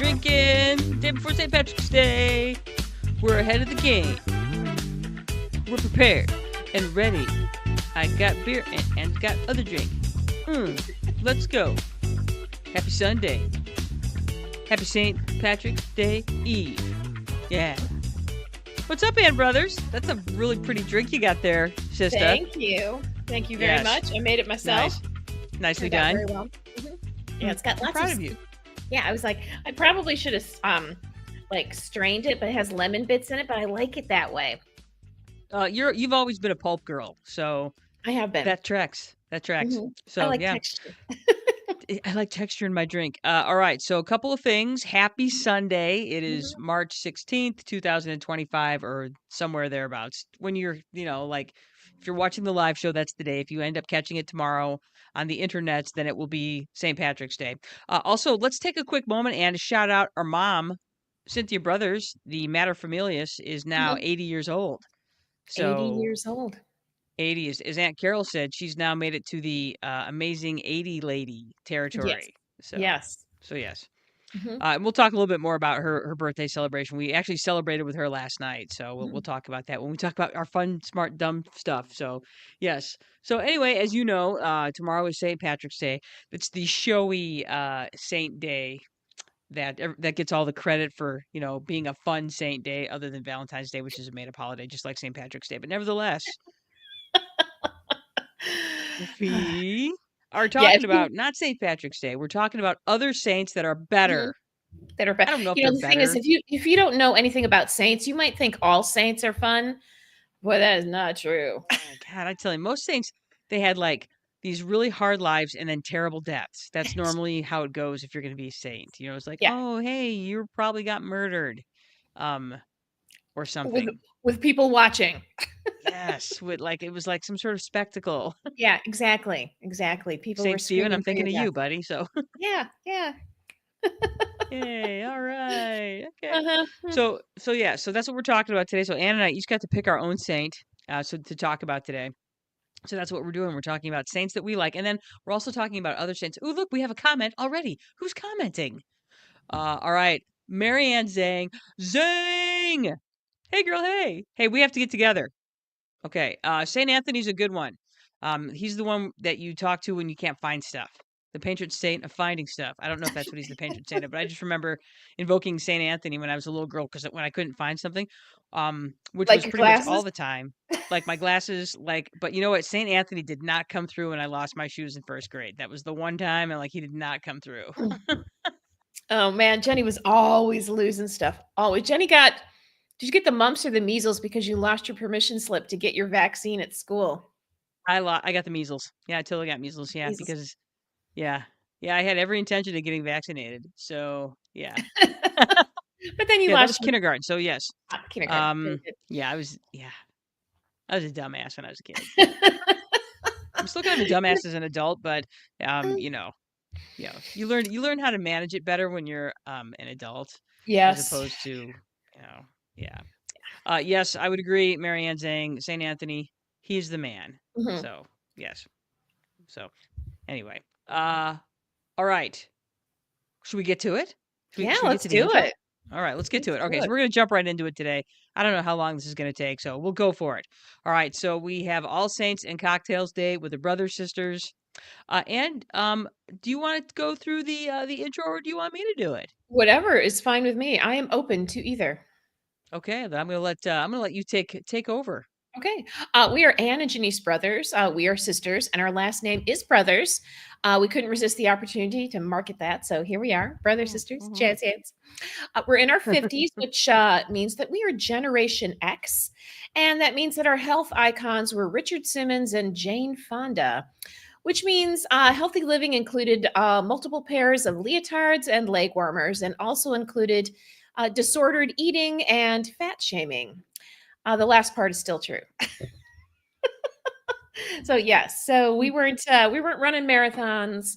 drinking. Day before St. Patrick's Day. We're ahead of the game. We're prepared and ready. I got beer and got other drink. Let's go. Happy Sunday. Happy St. Patrick's Day Eve. Yeah. What's up, Ann Brothers? That's a really pretty drink you got there, sister. Thank you. Thank you very much. I made it myself. Nice. Nicely done. Very well. Yeah, it's got lots proud of you. Yeah, I was like, I probably should have strained it, but it has lemon bits in it, but I like it that way. You've always been a pulp girl, so I have been. that tracks. So I like yeah. texture. I like texture in my drink. All right, so a couple of things. Happy Sunday. It is March 16th, 2025, or somewhere thereabouts. When you're, if you're watching the live show, that's the day. If you end up catching it tomorrow on the internets, then it will be St. Patrick's Day. Also, let's take a quick moment and shout out our mom, Cynthia Brothers. The Mater Familias is now 80 years old. So 80 years old. 80 is, as Aunt Carol said, she's now made it to the amazing 80 lady territory. Yes. So yes. And we'll talk a little bit more about her birthday celebration. We actually celebrated with her last night, so we'll talk about that when we talk about our fun, smart, dumb stuff. So yes. So anyway, as you know, tomorrow is St. Patrick's Day. It's the showy saint day that gets all the credit for being a fun saint day, other than Valentine's Day, which is a made-up holiday, just like St. Patrick's Day. But nevertheless. We are talking about not St. Patrick's Day. We're talking about other saints that are better. That are better. I don't know if the they're thing better. is, if you don't know anything about saints, you might think all saints are fun. Boy, that is not true. Oh, God, I tell you, most saints, they had like these really hard lives and then terrible deaths. That's normally how it goes if you're going to be a saint. It's like, oh, hey, you probably got murdered, or something. With people watching. Yes, it was like some sort of spectacle. Yeah, exactly. People Saint were Stephen, I'm thinking of you, buddy. So yeah. Yay, all right. Okay. So that's what we're talking about today. So Ann and I each got to pick our own saint to talk about today. So that's what we're doing. We're talking about saints that we like. And then we're also talking about other saints. Oh, look, we have a comment already. Who's commenting? All right. Marianne Zhang. Zhang! Hey, girl, hey. Hey, we have to get together. Okay. St. Anthony's a good one. He's the one that you talk to when you can't find stuff. The patron saint of finding stuff. I don't know if that's what he's the patron saint of, but I just remember invoking St. Anthony when I was a little girl because when I couldn't find something, which was pretty much all the time. Like my glasses, but you know what? St. Anthony did not come through when I lost my shoes in first grade. That was the one time, and he did not come through. Oh man, Jenny was always losing stuff. Always. Jenny did you get the mumps or the measles because you lost your permission slip to get your vaccine at school? I got the measles. Yeah, I totally got measles. Yeah, because I had every intention of getting vaccinated. So yeah. But then you lost. That was kindergarten. So yes. Kindergarten. I was a dumbass when I was a kid. I'm still kind of a dumbass as an adult, but you learn how to manage it better when you're an adult. Yes. As opposed to yes, I would agree. Marianne Zhang, St. Anthony, he's the man. So yes. So anyway. All right. Should we get to it? Let's do it. All right, let's get to it. Okay, so we're going to jump right into it today. I don't know how long this is going to take, so we'll go for it. All right, so we have All Saints and Cocktails Day with the brothers, sisters. And do you want to go through the intro, or do you want me to do it? Whatever is fine with me. I am open to either. Okay, then I'm going to let you take over. Okay. We are Ann and Janice Brothers. We are sisters, and our last name is Brothers. We couldn't resist the opportunity to market that, so here we are, brothers, sisters, jazz hands. We're in our 50s, which means that we are Generation X, and that means that our health icons were Richard Simmons and Jane Fonda, which means healthy living included multiple pairs of leotards and leg warmers, and also included disordered eating and fat shaming. The last part is still true. So yes, so we weren't running marathons.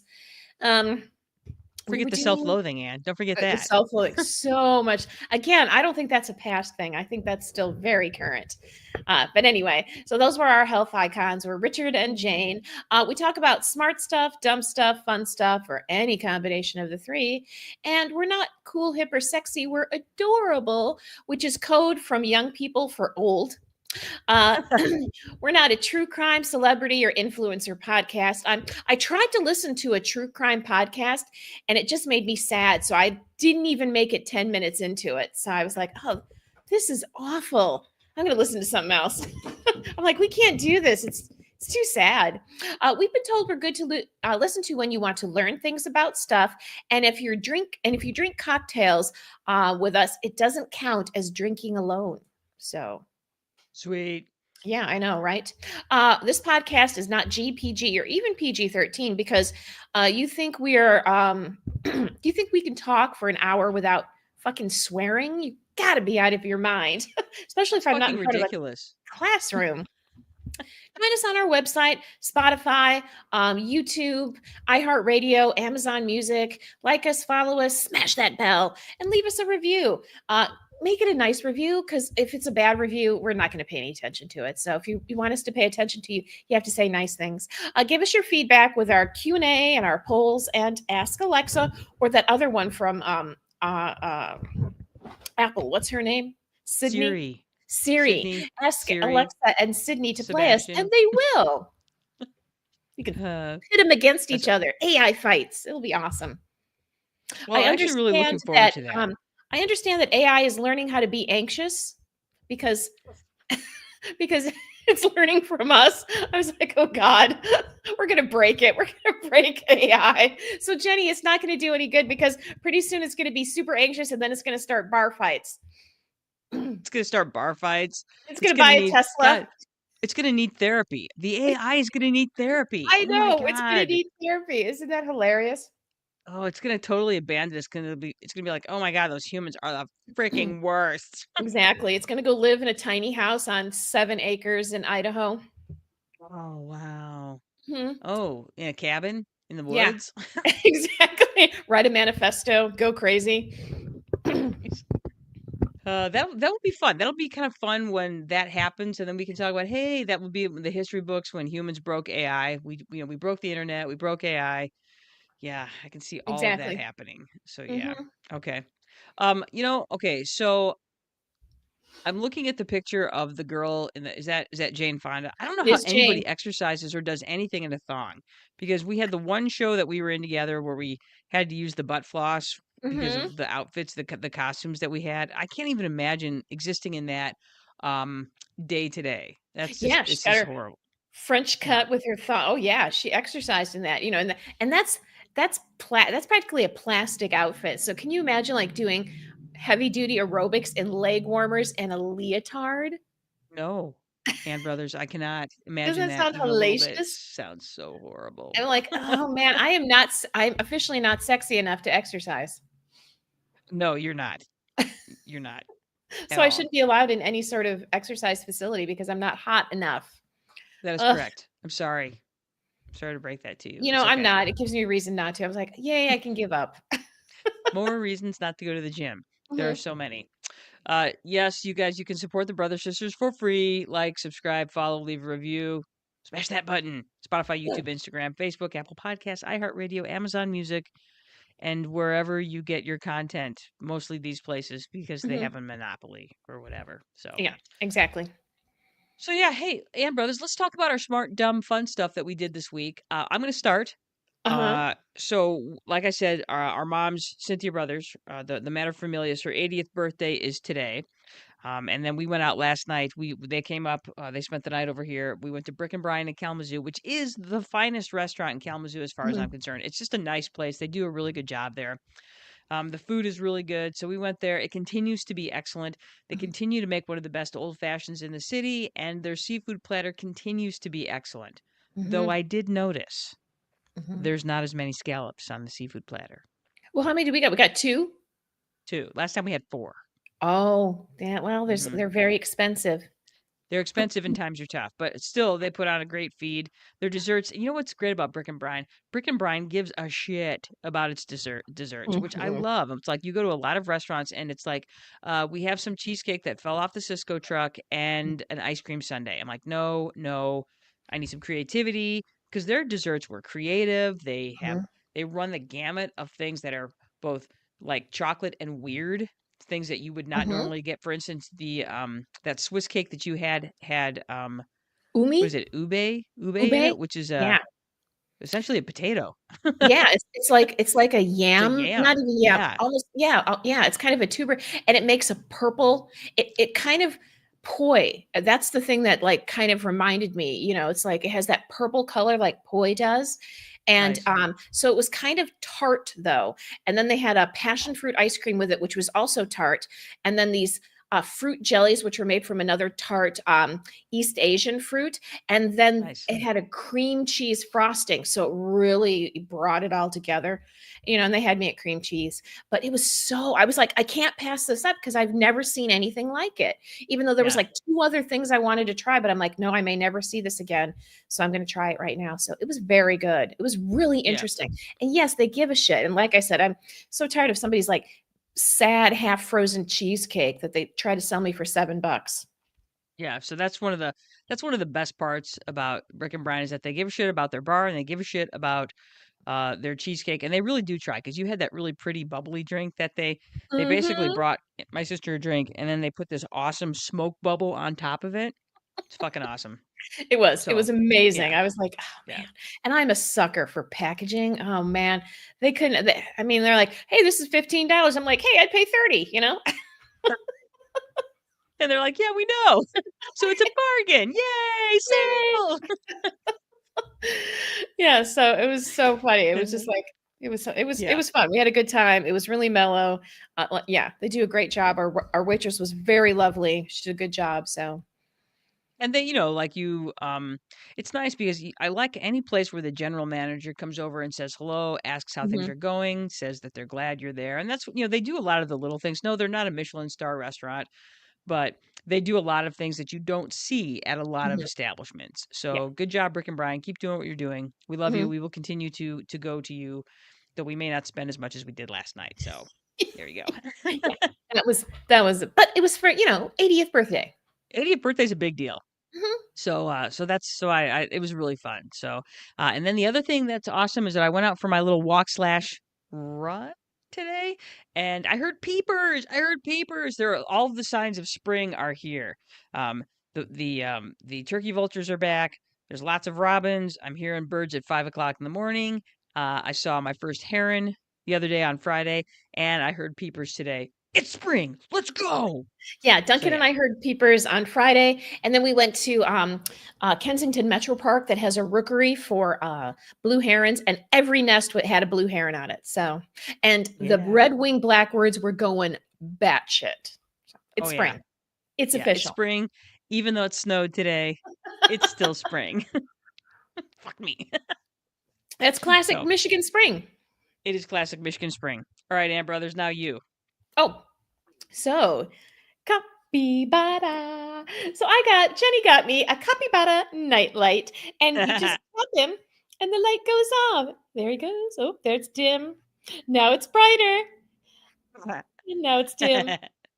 We Forget were the doing self-loathing, Anne. Don't forget the that. self-loathing so much. Again, I don't think that's a past thing. I think that's still very current. But anyway, so those were our health icons. We're Richard and Jane. We talk about smart stuff, dumb stuff, fun stuff, or any combination of the three. And we're not cool, hip, or sexy. We're adorable, which is code from young people for old. Uh, we're not a true crime celebrity or influencer podcast. I tried to listen to a true crime podcast and it just made me sad. So I didn't even make it 10 minutes into it. So I was like, oh, this is awful. I'm going to listen to something else. I'm like, we can't do this. It's too sad. We've been told we're good to listen to when you want to learn things about stuff, and if you drink cocktails with us, it doesn't count as drinking alone. So Sweet. yeah, I know, right? This podcast is not GPG or even PG-13 because you think do you think we can talk for an hour without fucking swearing? You gotta be out of your mind, especially It's if I'm not fucking in front of a ridiculous. classroom. Find us on our website, Spotify, YouTube, iHeartRadio, Amazon Music. Like us, follow us, smash that bell, and leave us a review. Make it a nice review, because if it's a bad review, we're not going to pay any attention to it. So if you want us to pay attention to you, you have to say nice things. Give us your feedback with our Q&A and our polls and Ask Alexa, or that other one from Apple. What's her name? Sydney? Siri. Sydney. Ask Siri. Alexa and Sydney to play us, and Sebastian. they will. You can pit them against each other. AI fights. It'll be awesome. Well, I'm actually really looking forward to that. I understand that AI is learning how to be anxious because it's learning from us. I was like, oh God, we're going to break it. We're going to break AI. So Jenny, it's not going to do any good because pretty soon it's going to be super anxious and then it's going to start bar fights. It's going to start bar fights. It's going to buy a Tesla. God, it's going to need therapy. The AI is going to need therapy. I know. It's going to need therapy. Isn't that hilarious? Oh, it's going to totally abandon us. It's going to be like, oh my God, those humans are the freaking worst. Exactly. It's going to go live in a tiny house on 7 acres in Idaho. Oh, wow. Hmm. Oh, in a cabin in the woods? Yeah, exactly. Write a manifesto. Go crazy. That would be fun. That'll be kind of fun when that happens, and then we can talk about, hey, that would be the history books when humans broke AI. We broke the internet. We broke AI. Yeah, I can see all of that happening. So yeah, okay. Okay. So I'm looking at the picture of the girl in the is that Jane Fonda? I don't know how anybody exercises or does anything in a thong, because we had the one show that we were in together where we had to use the butt floss because of the outfits, the costumes that we had. I can't even imagine existing in that day to day. That's just it's just horrible. French cut with her thong. Oh yeah, she exercised in that, and that's practically a plastic outfit. So can you imagine like doing heavy duty aerobics in leg warmers and a leotard? No. Ann Brothers, I cannot imagine that. Doesn't that sound hellacious? Sounds so horrible. I'm like, oh man, I'm officially not sexy enough to exercise. No, you're not. You're not. So I shouldn't be allowed in any sort of exercise facility because I'm not hot enough. That is correct. I'm sorry. I'm sorry to break that to you. Okay. I'm not. It gives me a reason not to. I was like, yay, I can give up. More reasons not to go to the gym. There are so many. Yes, you guys, you can support the Brother Sisters for free. Like, subscribe, follow, leave a review. Smash that button. Spotify, YouTube, Instagram, Facebook, Apple Podcasts, iHeartRadio, Amazon Music, and wherever you get your content. Mostly these places because they have a monopoly or whatever. So yeah, exactly. So yeah, hey, Ann Brothers, let's talk about our smart, dumb, fun stuff that we did this week. I'm going to start. So like I said, our mom's Cynthia Brothers, the materfamilias, her 80th birthday is today. And then we went out last night. They came up, they spent the night over here. We went to Brick and Brian in Kalamazoo, which is the finest restaurant in Kalamazoo as far as I'm concerned. It's just a nice place. They do a really good job there. The food is really good. So we went there. It continues to be excellent. They continue to make one of the best old fashions in the city, and their seafood platter continues to be excellent. Though I did notice there's not as many scallops on the seafood platter. Well, how many do we got? We got 2? 2. Last time we had 4. Oh, yeah. Well, they're very expensive. They're expensive and times are tough, but still they put on a great feed. Their desserts, you know what's great about Brick and Brine? Brick and Brine gives a shit about its desserts, which I Mhm. love. It's like you go to a lot of restaurants and it's like, we have some cheesecake that fell off the Cisco truck and an ice cream sundae. I'm like, no, no, I need some creativity because their desserts were creative. Mhm. They run the gamut of things that are both like chocolate and weird things that you would not Mhm. normally get. For instance, the that Swiss cake that you had Umi? what is it? Ube in Ube? it, which is Yeah. essentially a potato. Yeah, it's like a It's a yam, not yam. even yam, Yeah. almost yeah, yeah, it's kind of a tuber, and it makes a purple it kind of poi, that's the thing that, like, kind of reminded me, it's like it has that purple color like poi does, and, Nice. so it was kind of tart, though, and then they had a passion fruit ice cream with it, which was also tart, and then these, fruit jellies, which were made from another tart, East Asian fruit, and then Nice. it had a cream cheese frosting, so it really brought it all together, and they had me at cream cheese, but it was I was like, "I can't pass this up because I've never seen anything like it," even though there was, Yeah. like, 2 other things I wanted to try, but I'm like, "No, I may never see this again, so I'm gonna try it right now," so it was very good. It was really Yeah. interesting, and yes, they give a shit, and like I said, I'm so tired of somebody's, like, sad half-frozen cheesecake that they try to sell me for $7. Yeah. So that's one of the best parts about Brick and Brine is that they give a shit about their bar and they give a shit about their cheesecake and they really do try because you had that really pretty bubbly drink that they basically Mhm. brought my sister a drink and then they put this awesome smoke bubble on top of it. It's fucking awesome. It was So, amazing. yeah. I was like, "Oh, Yeah. man," and I'm a sucker for packaging. Oh, man. They couldn't I mean, they're like, "Hey, this is $15." I'm like, "Hey, I'd pay 30, you know?" And they're like, "Yeah, we know." So it's a bargain. Yay, Yay. sale. Yeah, so it was so funny. It was just like it Yeah. was fun. We had a good time. It was really mellow. Yeah, they do a great job. Our waitress was very lovely. She did a good job, so And they, like it's nice because I like any place where the general manager comes over and says hello, asks how things Mhm, are going, says that they're glad you're there. And that's, they do a lot of the little things. No, they're not a Michelin star restaurant, but they do a lot of things that you don't see at a lot of mhm, establishments. yeah, So good job, Brick and Brian. Keep doing what you're doing. We love you. mhm. We will continue to go to you, though we may not spend as much as we did last night. So there you go. Yeah, but it was for, 80th birthday. 80th birthday's a big deal. Mhm, So that's so I it was really fun. So, and then the other thing that's awesome is that I went out for my little walk slash run today, and I heard peepers. I heard peepers. There are all of the signs of spring are here. Um, the turkey vultures are back. There's lots of robins. I'm hearing birds at 5 o'clock in the morning. I saw my first heron the other day on Friday, and I heard peepers today. It's spring. Let's go. Yeah, So Duncan and yeah, I heard peepers on Friday, and then we went to, Kensington Metro Park that has a rookery for, blue herons, and every nest had a blue heron on it, so and the yeah. red-winged blackbirds were going batshit. It's Oh yeah. spring. It's Yeah, it's official. spring. Even though it snowed today, it's still spring. Fuck me. That's classic So Michigan spring. it is classic Michigan spring. All right, Aunt Brothers, now you. Oh, so capybara. So Jenny got me a capybara nightlight, and you just tap him, and the light goes off. There he goes. Oh, there it's dim. Now it's brighter. And now it's dim.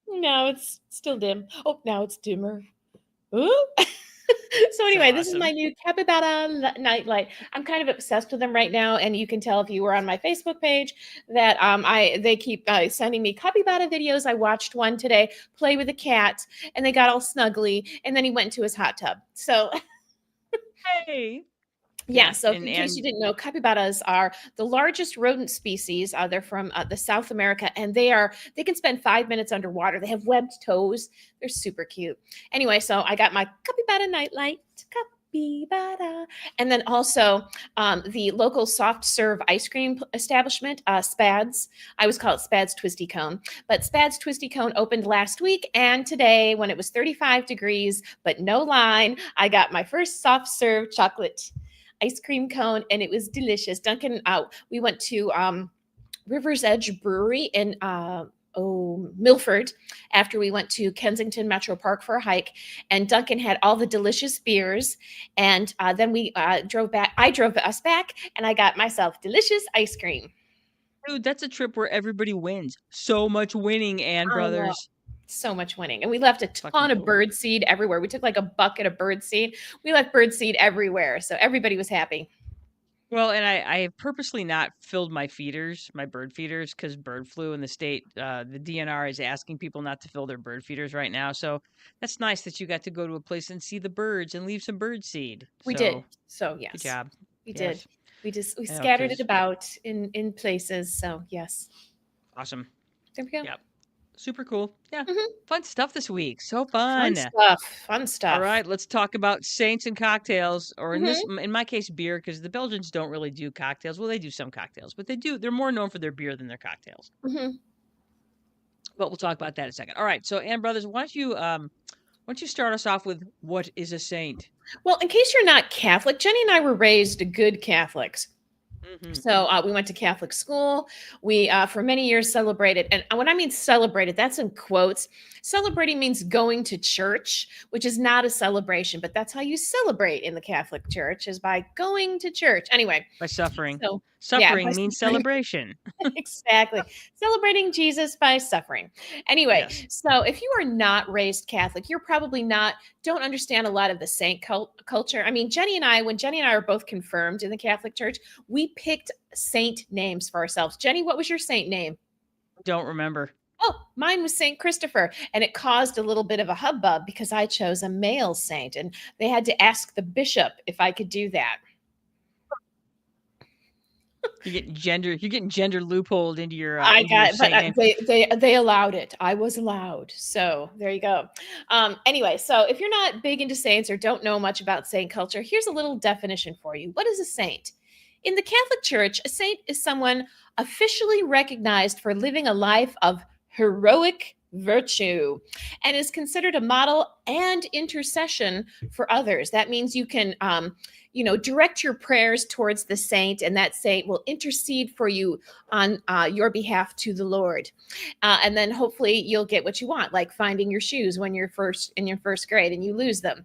Now it's still dim. Oh, now it's dimmer. Ooh. So So anyway, this is my awesome. new capybara nightlight. I'm kind of obsessed with them right now, and you can tell if you were on my Facebook page that they keep sending me capybara videos. I watched one today, play with a cat, and they got all snuggly, and then he went into his hot tub. So Hey. yeah, Yeah, so and in case you and didn't know, capybaras are the largest rodent species. They're from the South America, and they can spend 5 minutes underwater. They have webbed toes. They're super cute. Anyway, so I got my capybara nightlight, capybara, and then also the local soft serve ice cream establishment, Spads. I always call it Spads Twisty Cone, but Spads Twisty Cone opened last week, and today, when it was 35 degrees but no line, I got my first soft serve chocolate ice cream cone, and it was delicious. Duncan, we went to River's Edge Brewery in Milford after we went to Kensington Metro Park for a hike, and Duncan had all the delicious beers. And then we drove back. I drove us back, and I got myself delicious ice cream. Dude, that's a trip where everybody wins. So much winning, and I know. brothers. So much winning. And we left a Fucking ton of cool. bird seed everywhere. We took like a bucket of bird seed. We left bird seed everywhere. So everybody was happy. Well, and I have purposely not filled my bird feeders, because bird flu in the state, the DNR is asking people not to fill their bird feeders right now. So that's nice that you got to go to a place and see the birds and leave some bird seed. We did. So So good yes, job. we did. Yes. We I know, scattered it 'cause about in places. So yes. awesome. There we go. Yep. Super cool. Yeah. Mhm. Fun stuff this week. So Fun fun. stuff. Fun All stuff. right, let's talk about saints and cocktails, or Mhm. in my case, beer, because the Belgians don't really do cocktails. Well, they do some cocktails, but they're more known for their beer than their cocktails. Mhm. But we'll talk about that in a second. All right, so Ann Brothers, why don't you start us off with what is a saint? Well, in case you're not Catholic, Jenny and I were raised good Catholics. Mm-hmm. So we went to Catholic school. We, for many years, celebrated. And when I mean celebrated, that's in quotes. Celebrating means going to church, which is not a celebration, but that's how you celebrate in the Catholic Church, is by going to church. Anyway, By suffering. so yeah, by Suffering means suffering. celebration. Exactly. Celebrating Jesus by suffering. Anyway, Yes. so if you are not raised Catholic, you're probably don't understand a lot of the saint culture. I mean, when Jenny and I are both confirmed in the Catholic Church, we picked saint names for ourselves. Jenny, what was your saint name? Don't remember. Oh, mine was Saint Christopher. And it caused a little bit of a hubbub because I chose a male saint, and they had to ask the bishop if I could do that. You're getting gender loopholed into your I into your got, but saint name. they allowed it. I was allowed. So there you go. Anyway, so if you're not big into saints or don't know much about saint culture, here's a little definition for you. What is a saint? In the Catholic Church, a saint is someone officially recognized for living a life of heroic virtue and is considered a model and intercession for others. That means you can direct your prayers towards the saint, and that saint will intercede for you on your behalf to the Lord. And then hopefully you'll get what you want, like finding your shoes when you're in your first grade and you lose them.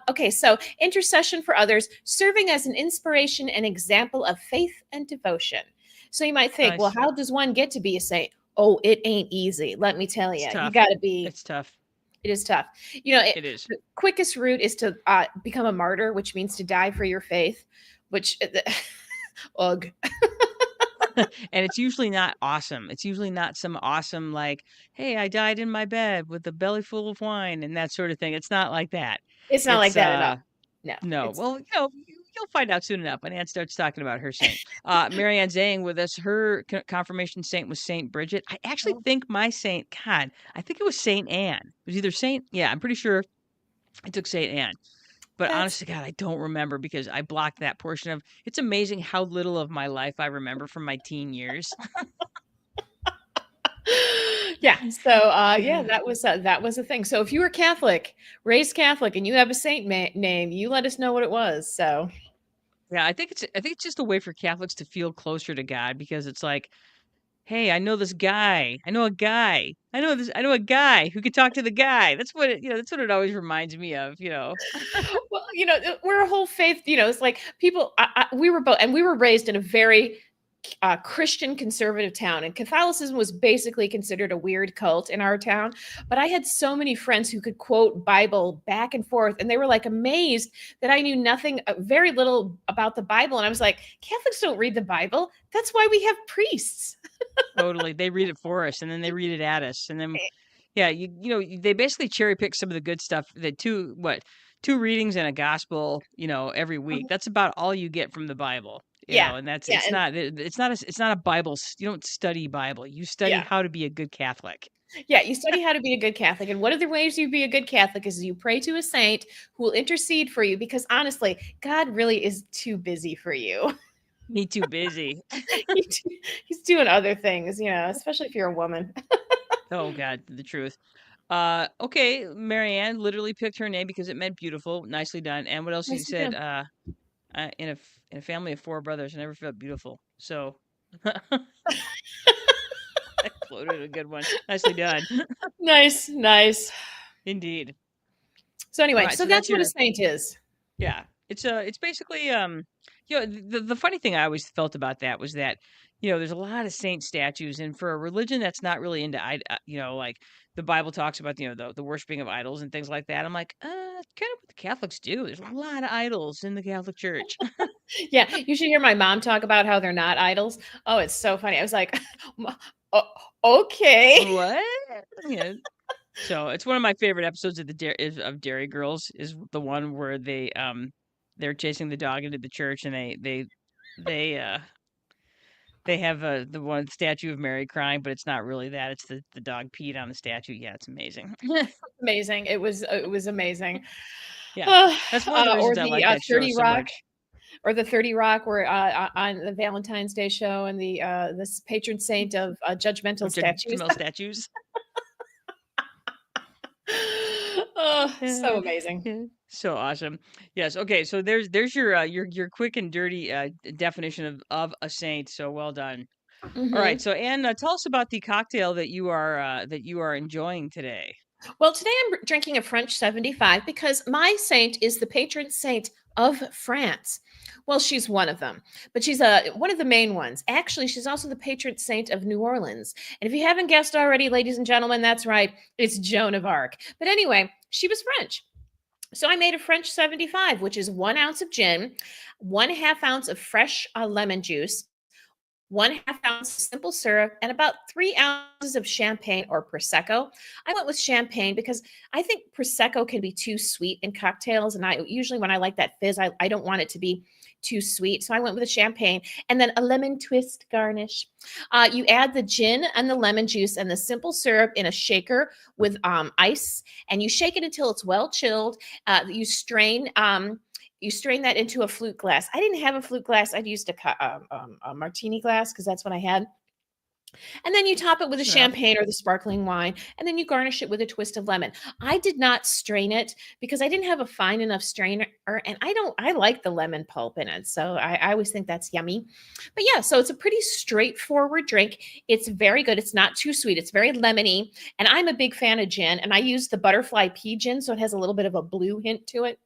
Okay, so intercession for others, serving as an inspiration and example of faith and devotion. So you might think, Nice. well, how does one get to be a saint? Oh, it ain't easy. Let me tell you, you got to be. It's tough. It is tough. It is. The quickest route is to become a martyr, which means to die for your faith, which, ugh. And it's usually not awesome. It's usually not some awesome, like, hey, I died in my bed with a belly full of wine and that sort of thing. It's not like that. It's not like that at all. No. Well, you'll find out soon enough when Ann starts talking about her saint. Marianne Zhang with us, her confirmation saint was Saint Bridget. I actually think my saint, God, I think it was Saint Anne. It was either I'm pretty sure I took Saint Anne. But honestly, God, I don't remember because I blocked that portion of. It's amazing how little of my life I remember from my teen years. Yeah. So that was a thing. So if you were Catholic, raised Catholic, and you have a saint name, you let us know what it was. So yeah, I think it's just a way for Catholics to feel closer to God, because it's like, hey, I know this guy. I know a guy. I know a guy who could talk to the guy. That's what that's what it always reminds me of. Well, we're a whole faith. It's like people. We were raised in a very Christian conservative town, and Catholicism was basically considered a weird cult in our town. But I had so many friends who could quote Bible back and forth, and they were like amazed that I knew nothing, very little about the Bible. And I was like, Catholics don't read the Bible. That's why we have priests. Totally, they read it for us, and then they read it at us, and then yeah, they basically cherry pick some of the good stuff. The two readings and a gospel, every week. That's about all you get from the Bible. And that's it's not a Bible. You don't study Bible. You study how to be a good Catholic. Yeah, you study how to be a good Catholic. And one of the ways you be a good Catholic is you pray to a saint who will intercede for you, because honestly, God really is too busy for you. Me too busy. He's doing other things, especially if you're a woman. Oh God, the truth. Okay, Marianne literally picked her name because it meant beautiful. Nicely done. And what else you said? In a family of 4 brothers, I never felt beautiful. So floated a good one. Nicely done. Nice. Indeed. So All anyway, right, so so that's that's what a your saint is. yeah. It's basically the funny thing I always felt about that was that there's a lot of saint statues, and for a religion that's not really into like the Bible talks about the worshiping of idols and things like that. I'm like, kind of what the Catholics do. There's a lot of idols in the Catholic Church. Yeah, you should hear my mom talk about how they're not idols. Oh, it's so funny. I was like, "Oh, okay." What? Yeah. So it's one of my favorite episodes of of Dairy Girls is the one where they're chasing the dog into the church, and they they have the one statue of Mary crying, but it's not really that. It's the dog peed on the statue. Yeah, it's amazing. Amazing. It was amazing. Yeah, Uh, that's one of the or reasons I the like that show 30 so Rock, much. or the 30 Rock, where on the Valentine's Day show, and the this patron saint of judgmental Of statues. judgmental statues. Oh, so Yeah, amazing. yeah. So awesome. Yes. Okay. So there's your quick and dirty definition of a saint. So well done. All right. Mhm. So Anne, tell us about the cocktail that you are enjoying today. Well, today I'm drinking a French 75 because my saint is the patron saint of France. Well, she's one of them, but she's one of the main ones. Actually, she's also the patron saint of New Orleans. And if you haven't guessed already, ladies and gentlemen, that's right, it's Joan of Arc. But anyway, she was French. So I made a French 75, which is 1 ounce of gin, 1/2 ounce of fresh lemon juice, 1/2 ounce of simple syrup, and about 3 ounces of champagne or prosecco. I went with champagne because I think prosecco can be too sweet in cocktails, and I usually, when I like that fizz, I don't want it to be too sweet, so I went with a champagne, and then a lemon twist garnish. You add the gin and the lemon juice and the simple syrup in a shaker with ice, and you shake it until it's well chilled. You strain that into a flute glass. I didn't have a flute glass. I'd used a martini glass because that's what I had. And then you top it with a Close enough. champagne or the sparkling wine, and then you garnish it with a twist of lemon. I did not strain it because I didn't have a fine enough strainer, and I like the lemon pulp in it, so I always think that's yummy. But yeah, so it's a pretty straightforward drink. It's very good. It's not too sweet. It's very lemony, and I'm a big fan of gin, and I use the butterfly pea gin, so it has a little bit of a blue hint to it.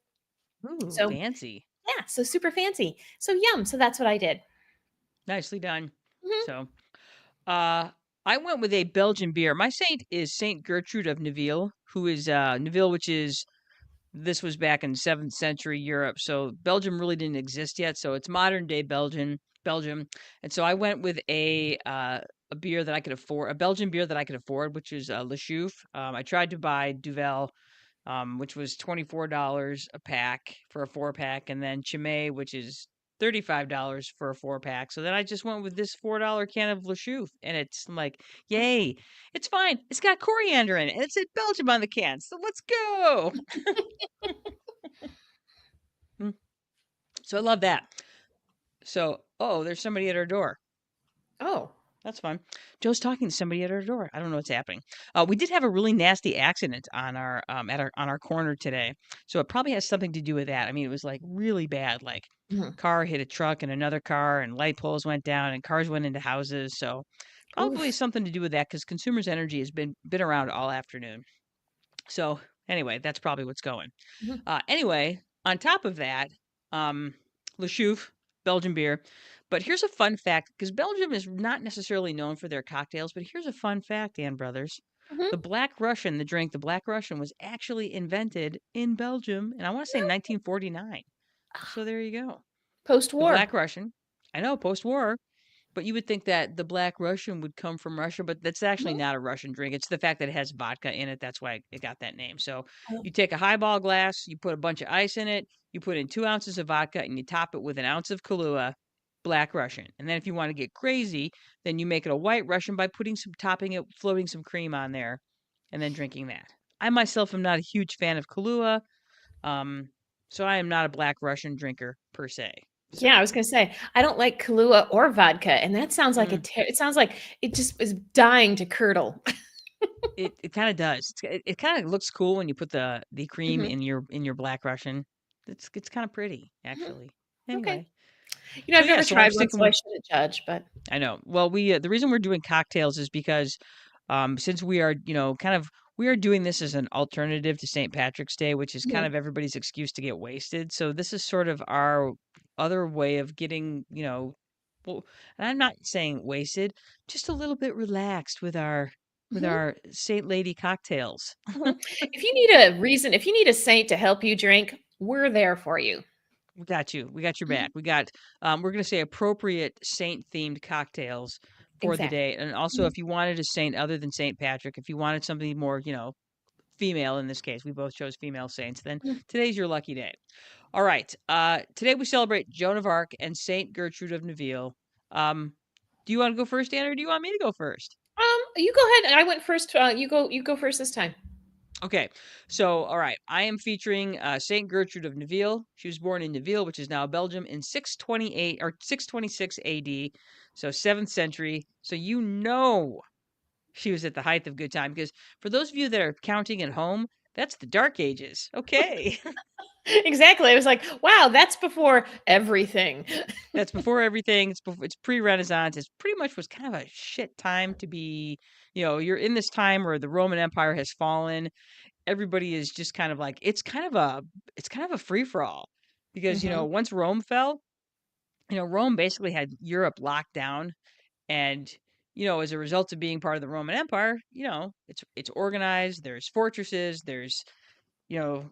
Ooh, So fancy. yeah, so super fancy. So yum. So that's what I did. Nicely done. Mhm. So, uh, I went with a Belgian beer. My saint is Saint Gertrude of Neville, who is Neville, which is this was back in 7th century Europe. So Belgium really didn't exist yet. So it's modern day Belgium. And so I went with a beer that I could afford, a Belgian beer that I could afford, which is Le Chouffe. I tried to buy Duvel, which was $24 a pack for a 4 pack, and then Chimay, which is $35 for a 4 pack. So then I just went with this $4 can of Le Chouffe, and it's like, yay! It's fine. It's got coriander in it, and it said Belgium on the can. So let's go. Mm, So I love that. So, oh, there's somebody at our door. Oh. That's fun. Joe's talking to somebody at our door. I don't know what's happening. We did have a really nasty accident on our on our corner today, so it probably has something to do with that. I mean, it was like really bad. Like Mhm. car hit a truck and another car, and light poles went down, and cars went into houses. So probably Oof. something to do with that because Consumers Energy has been around all afternoon. So anyway, that's probably what's going. Mhm. Anyway, on top of that, Le Chouffe, Belgian beer. But here's a fun fact because Belgium is not necessarily known for their cocktails, but here's a fun fact, Ann Brothers. Mhm. The drink, the Black Russian, was actually invented in Belgium, and I want to say 1949. So there you go. The Post-war. Black Russian. I know, post-war, but you would think that the Black Russian would come from Russia, but that's actually Mhm. not a Russian drink. It's the fact that it has vodka in it. That's why it got that name. So Oh. you take a highball glass, you put a bunch of ice in it, you put in 2 ounces of vodka, and you top it with an ounce of Kahlua, Black Russian. And then if you want to get crazy, then you make it a White Russian by floating some cream on there, and then drinking that. I myself am not a huge fan of Kahlua, um, so I am not a Black Russian drinker per se. Yeah, I So. was gonna say, I don't like Kahlua or vodka, and that sounds like mm. it sounds like it just is dying to curdle. It kinda does. It kinda looks cool when you put the cream Mhm. in your Black Russian. It's kinda pretty, Mhm. actually. Okay. Anyway. I've yeah, never so I'm tried one, sticking so I with. shouldn't judge, but I know. Well, the reason we're doing cocktails is because, since we are, we are doing this as an alternative to St. Patrick's Day, which is kind Mhm, of everybody's excuse to get wasted. So this is sort of our other way of getting, well, and I'm not saying wasted, just a little bit relaxed with mhm, our Saint Lady cocktails. mhm. If you need a saint to help you drink, we're there for you. We got you. We got your Mhm, back. We're going to say appropriate saint themed cocktails for the exactly. day. And also, Mhm, if you wanted a saint other than Saint Patrick, if you wanted something more, female in this case, we both chose female saints, then mhm. today's your lucky day. All right. Today we celebrate Joan of Arc and Saint Gertrude of Neville. Um, do you want to go first, Anna, or do you want me to go first? You go ahead. I went first. You go first this time. Okay, so all right, I am featuring Saint Gertrude of Neville. She was born in Neville, which is now Belgium, in 628 or 626 A.D., so 7th century. So she was at the height of good time because for those of you that are counting at home, that's the Dark Ages. Okay, Exactly. I was like, wow, that's before everything. that's before everything. It's pre-Renaissance. It's pretty much was kind of a shit time to be. You're in this time where the Roman Empire has fallen. Everybody is just kind of like it's kind of a free for all because Mhm, once Rome fell, Rome basically had Europe locked down, and as a result of being part of the Roman Empire, it's organized. There's fortresses. There's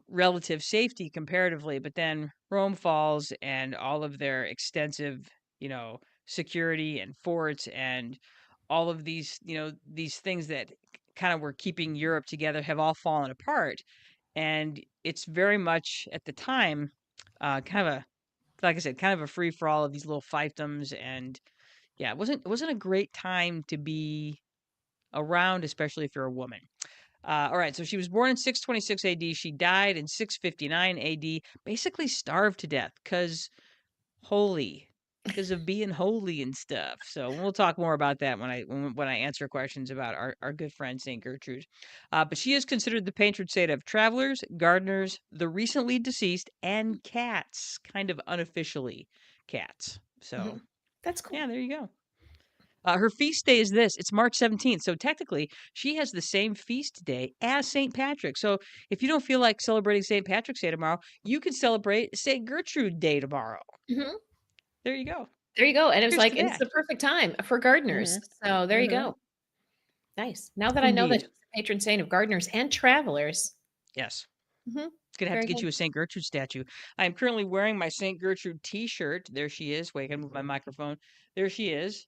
relative safety comparatively, but then Rome falls and all of their extensive, you know, security and forts and all of these things that kind of were keeping Europe together have all fallen apart. And it's very much at the time, kind of a, like I said, kind of a free for all of these little fiefdoms. And yeah, it wasn't a great time to be around, especially if you're a woman. All right, so she was born in 626 AD. She died in 659 AD, basically starved to death holy, because of being holy and stuff. So we'll talk more about that when I answer questions about our good friend Saint Gertrude. But she is considered the patron saint of travelers, gardeners, the recently deceased, and cats, kind of unofficially cats. So mhm. That's cool. yeah, there you go. Her feast day is this. It's March 17th. So technically, she has the same feast day as St. Patrick. So if you don't feel like celebrating St. Patrick's Day tomorrow, you can celebrate St. Gertrude Day tomorrow. Mhm. There you go. There you go. And it was Here's to like, it's that. the perfect time for gardeners. Hmm. So there you Hmm. go. Nice. Now that I know that Indeed. she's the patron saint of gardeners and travelers. Yes. Mhm. Gonna have to Very get good. you a St. Gertrude statue. I am currently wearing my St. Gertrude T-shirt. There she is. Wait, I gotta move my microphone. There she is.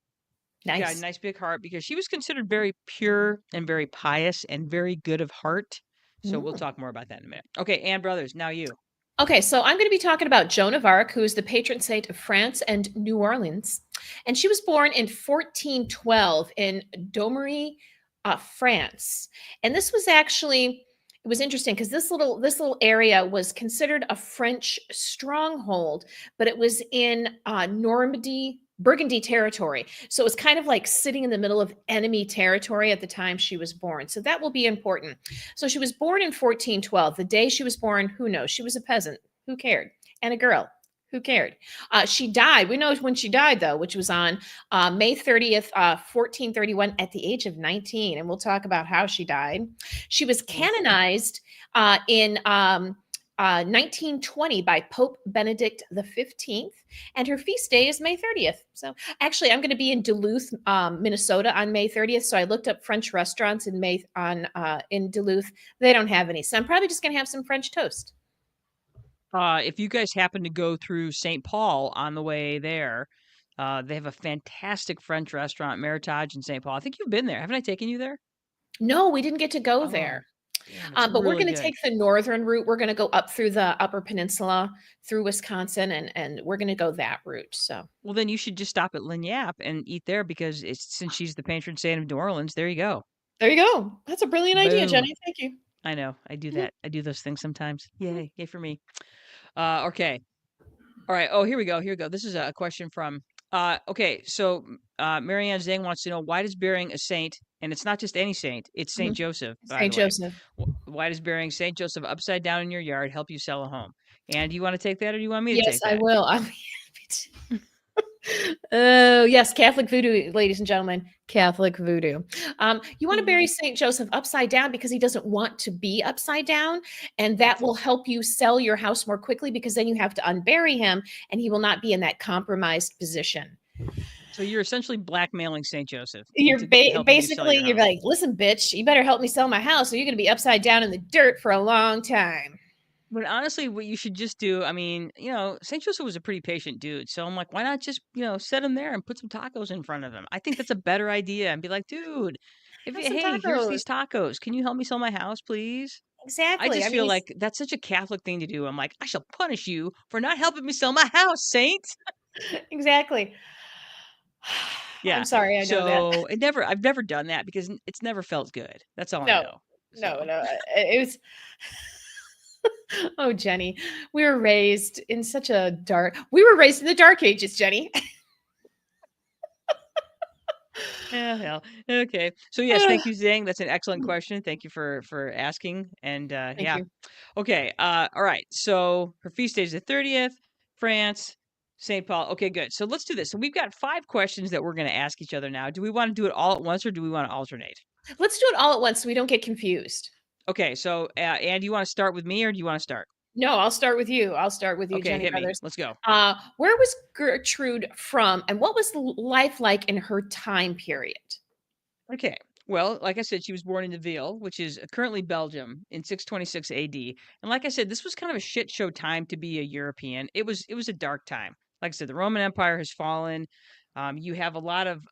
She's got a Nice. nice big heart because she was considered very pure and very pious and very good of heart. So we'll Mm. talk more about that in a minute. Okay, Ann Brothers, now you. Okay, so I'm going to be talking about Joan of Arc, who is the patron saint of France and New Orleans. And she was born in 1412 in Domery, France. And this was actually it was interesting because this little area was considered a French stronghold, but it was in Normandy, Burgundy territory. So it was kind of like sitting in the middle of enemy territory at the time she was born. So that will be important. So she was born in 1412. The day she was born, who knows? She was a peasant. Who cared? And a girl. Who cared? She died. We know when she died, though, which was on May 30th, 1431, at the age of 19. And we'll talk about how she died. She was Okay. canonized in 1920 by Pope Benedict the 15th, and her feast day is May 30th. So actually, I'm going to be in Duluth, Minnesota on May 30th. So I looked up French restaurants in Duluth. They don't have any, so I'm probably just going to have some French toast. If you guys happen to go through St. Paul on the way there, they have a fantastic French restaurant, Meritage in St. Paul. I think you've been there. Haven't I taken you there? No, we didn't get to go Oh, there. damn, it's But we're really going to good. take the northern route. We're going to go up through the Upper Peninsula, through Wisconsin, and we're going to go that route. So Well, then you should just stop at Lagniappe and eat there because since she's the patron saint of New Orleans, there you go. there you go. That's a brilliant idea, Boom. Jenny. Thank you. I know. I do Mhm, that. I do those things sometimes. mhm, Yay. Yay for me. Okay. All right. Oh, here we go. Here we go. This is a question from okay, so Marianne Zhang wants to know, why does burying a saint, and it's not just any saint, it's Saint mhm. Joseph, by St. the way. Joseph. Why does burying Saint Joseph upside down in your yard help you sell a home? And do you want to take that or do you want me to Yes, take I that? will. I'll be happy to. Oh, yes, Catholic voodoo, ladies and gentlemen, Catholic voodoo. You want to bury Saint Joseph upside down because he doesn't want to be upside down, and that will help you sell your house more quickly because then you have to unbury him, and he will not be in that compromised position. So you're essentially blackmailing Saint Joseph You're into helping you sell basically your you're house. like, listen, bitch, you better help me sell my house, or you're going to be upside down in the dirt for a long time. But honestly, what you should just do, I mean, Saint Joseph was a pretty patient dude. So I'm like, why not just, set him there and put some tacos in front of him? I think that's a better idea. And be like, dude, Have some hey, here's tacos. these tacos. Can you help me sell my house, please? I Exactly. just I mean, feel he's like that's such a Catholic thing to do. I'm like, I shall punish you for not helping me sell my house, Saint. exactly. I'm Yeah. sorry, I know that. I've never done that because it's never felt good. That's all I No, know. no, So, no. It was oh, Jenny, we were raised in the dark ages, Jenny. yeah, hell. Okay. So yes, thank you, Zhang. That's an excellent question. Thank you for asking. And Thank yeah. you. Okay. All right. So her feast day is the 30th, France, St. Paul. Okay, good. So let's do this. So we've got 5 questions that we're going to ask each other now. Do we want to do it all at once or do we want to alternate? Let's do it all at once so we don't get confused. Okay. So, Anne, do you want to start with me or do you want to start? No, I'll start with you. I'll start with you, Okay, Jenny hit me. Brothers. Let's go. Where was Gertrude from, and what was life like in her time period? Okay. Well, like I said, she was born in Neville, which is currently Belgium, in 626 AD. And like I said, this was kind of a shit show time to be a European. It was a dark time. Like I said, the Roman Empire has fallen. You have a lot of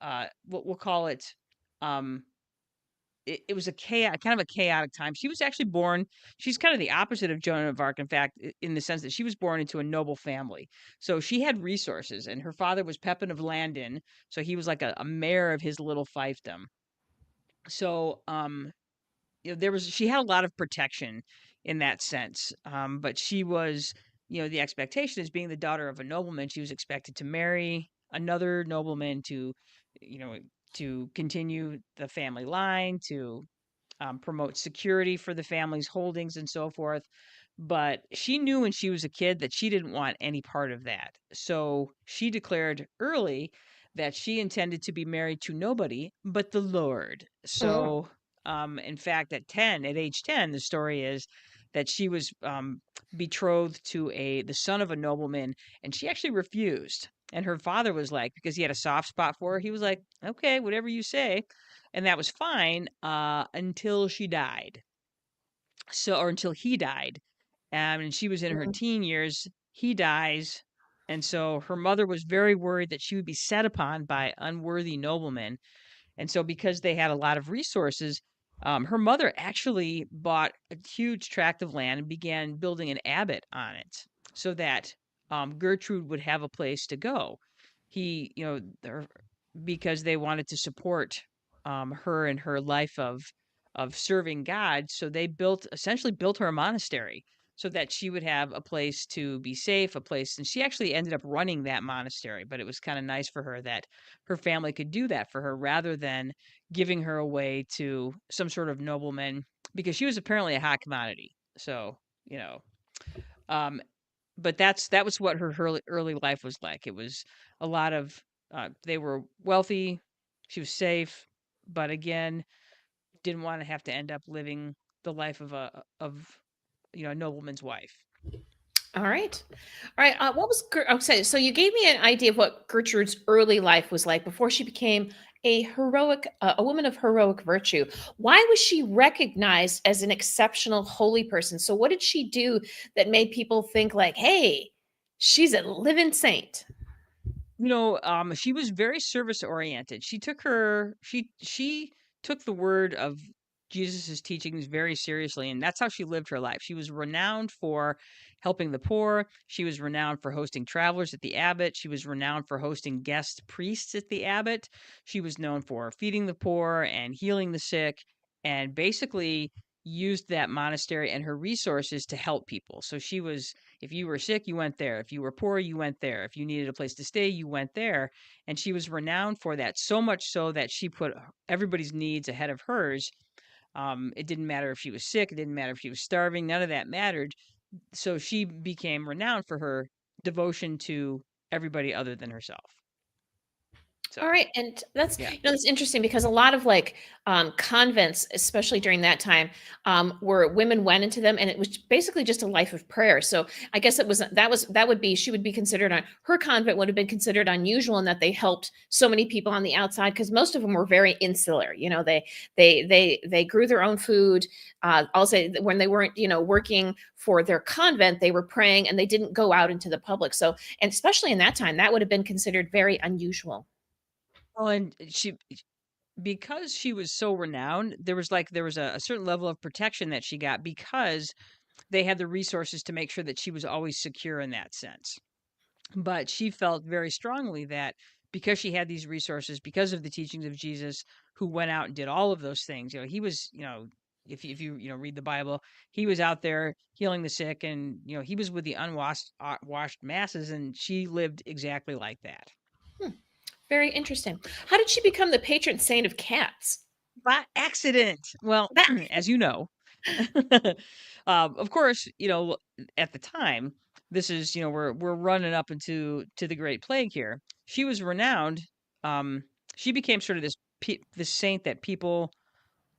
what we'll call it. Um, it was a kind of a chaotic time. She was actually born. She's kind of the opposite of Joan of Arc, in fact, in the sense that she was born into a noble family. So she had resources, and her father was Pepin of Landen. So he was like a mayor of his little fiefdom. So she had a lot of protection in that sense. But she was, the expectation is being the daughter of a nobleman, she was expected to marry another nobleman you know, to continue the family line, to promote security for the family's holdings and so forth. But she knew when she was a kid that she didn't want any part of that. So she declared early that she intended to be married to nobody but the Lord. Oh. So, in fact, at age 10, the story is that she was betrothed to the son of a nobleman, and she actually refused. And her father was like, because he had a soft spot for her, he was like, okay, whatever you say. And that was fine until she died. Or until he died. And she was in her Mhm. teen years. He dies. And so her mother was very worried that she would be set upon by unworthy noblemen. And so, because they had a lot of resources, her mother actually bought a huge tract of land and began building an abbot on it so that Gertrude would have a place to go. He, because they wanted to support her and her life of serving God, so they essentially built her a monastery so that she would have a place to be safe, a place, and she actually ended up running that monastery. But it was kind of nice for her that her family could do that for her rather than giving her away to some sort of nobleman because she was apparently a hot commodity. So, you know, um, but that was what her early life was like. It was a lot of they were wealthy, she was safe, but again, didn't want to have to end up living the life a nobleman's wife. All right. All right. What was okay? So you gave me an idea of what Gertrude's early life was like before she became a woman of heroic virtue. Why was she recognized as an exceptional holy person? So what did she do that made people think like, "Hey, she's a living saint"? She was very service oriented. She took the word of Jesus's teachings very seriously, and that's how she lived her life. She was renowned for helping the poor. She was renowned for hosting travelers at the abbot. She was renowned for hosting guest priests at the abbot. She was known for feeding the poor and healing the sick, and basically used that monastery and her resources to help people. So she was if you were sick, you went there. If you were poor, you went there. If you needed a place to stay, you went there. And she was renowned for that, so much so that she put everybody's needs ahead of hers. It didn't matter if she was sick, it didn't matter if she was starving, none of that mattered. So she became renowned for her devotion to everybody other than herself. All right, and that's Yeah. that's interesting because a lot of like convents, especially during that time, where women went into them, and it was basically just a life of prayer. So I guess that would be she would be considered on her convent would have been considered unusual in that they helped so many people on the outside because most of them were very insular. They grew their own food. I'll say that when they weren't working for their convent, they were praying and they didn't go out into the public. So and especially in that time, that would have been considered very unusual. Well, and because she was so renowned, there was a certain level of protection that she got because they had the resources to make sure that she was always secure in that sense. But she felt very strongly that because she had these resources, because of the teachings of Jesus, who went out and did all of those things, he was, if you read the Bible, he was out there healing the sick, and he was with the washed masses, and she lived exactly like that. Hmm. Very interesting. How did she become the patron saint of cats? By accident. Well, as you know, of course, at the time, this is, we're running up into the Great Plague here. She was renowned. Um, she became sort of this saint that people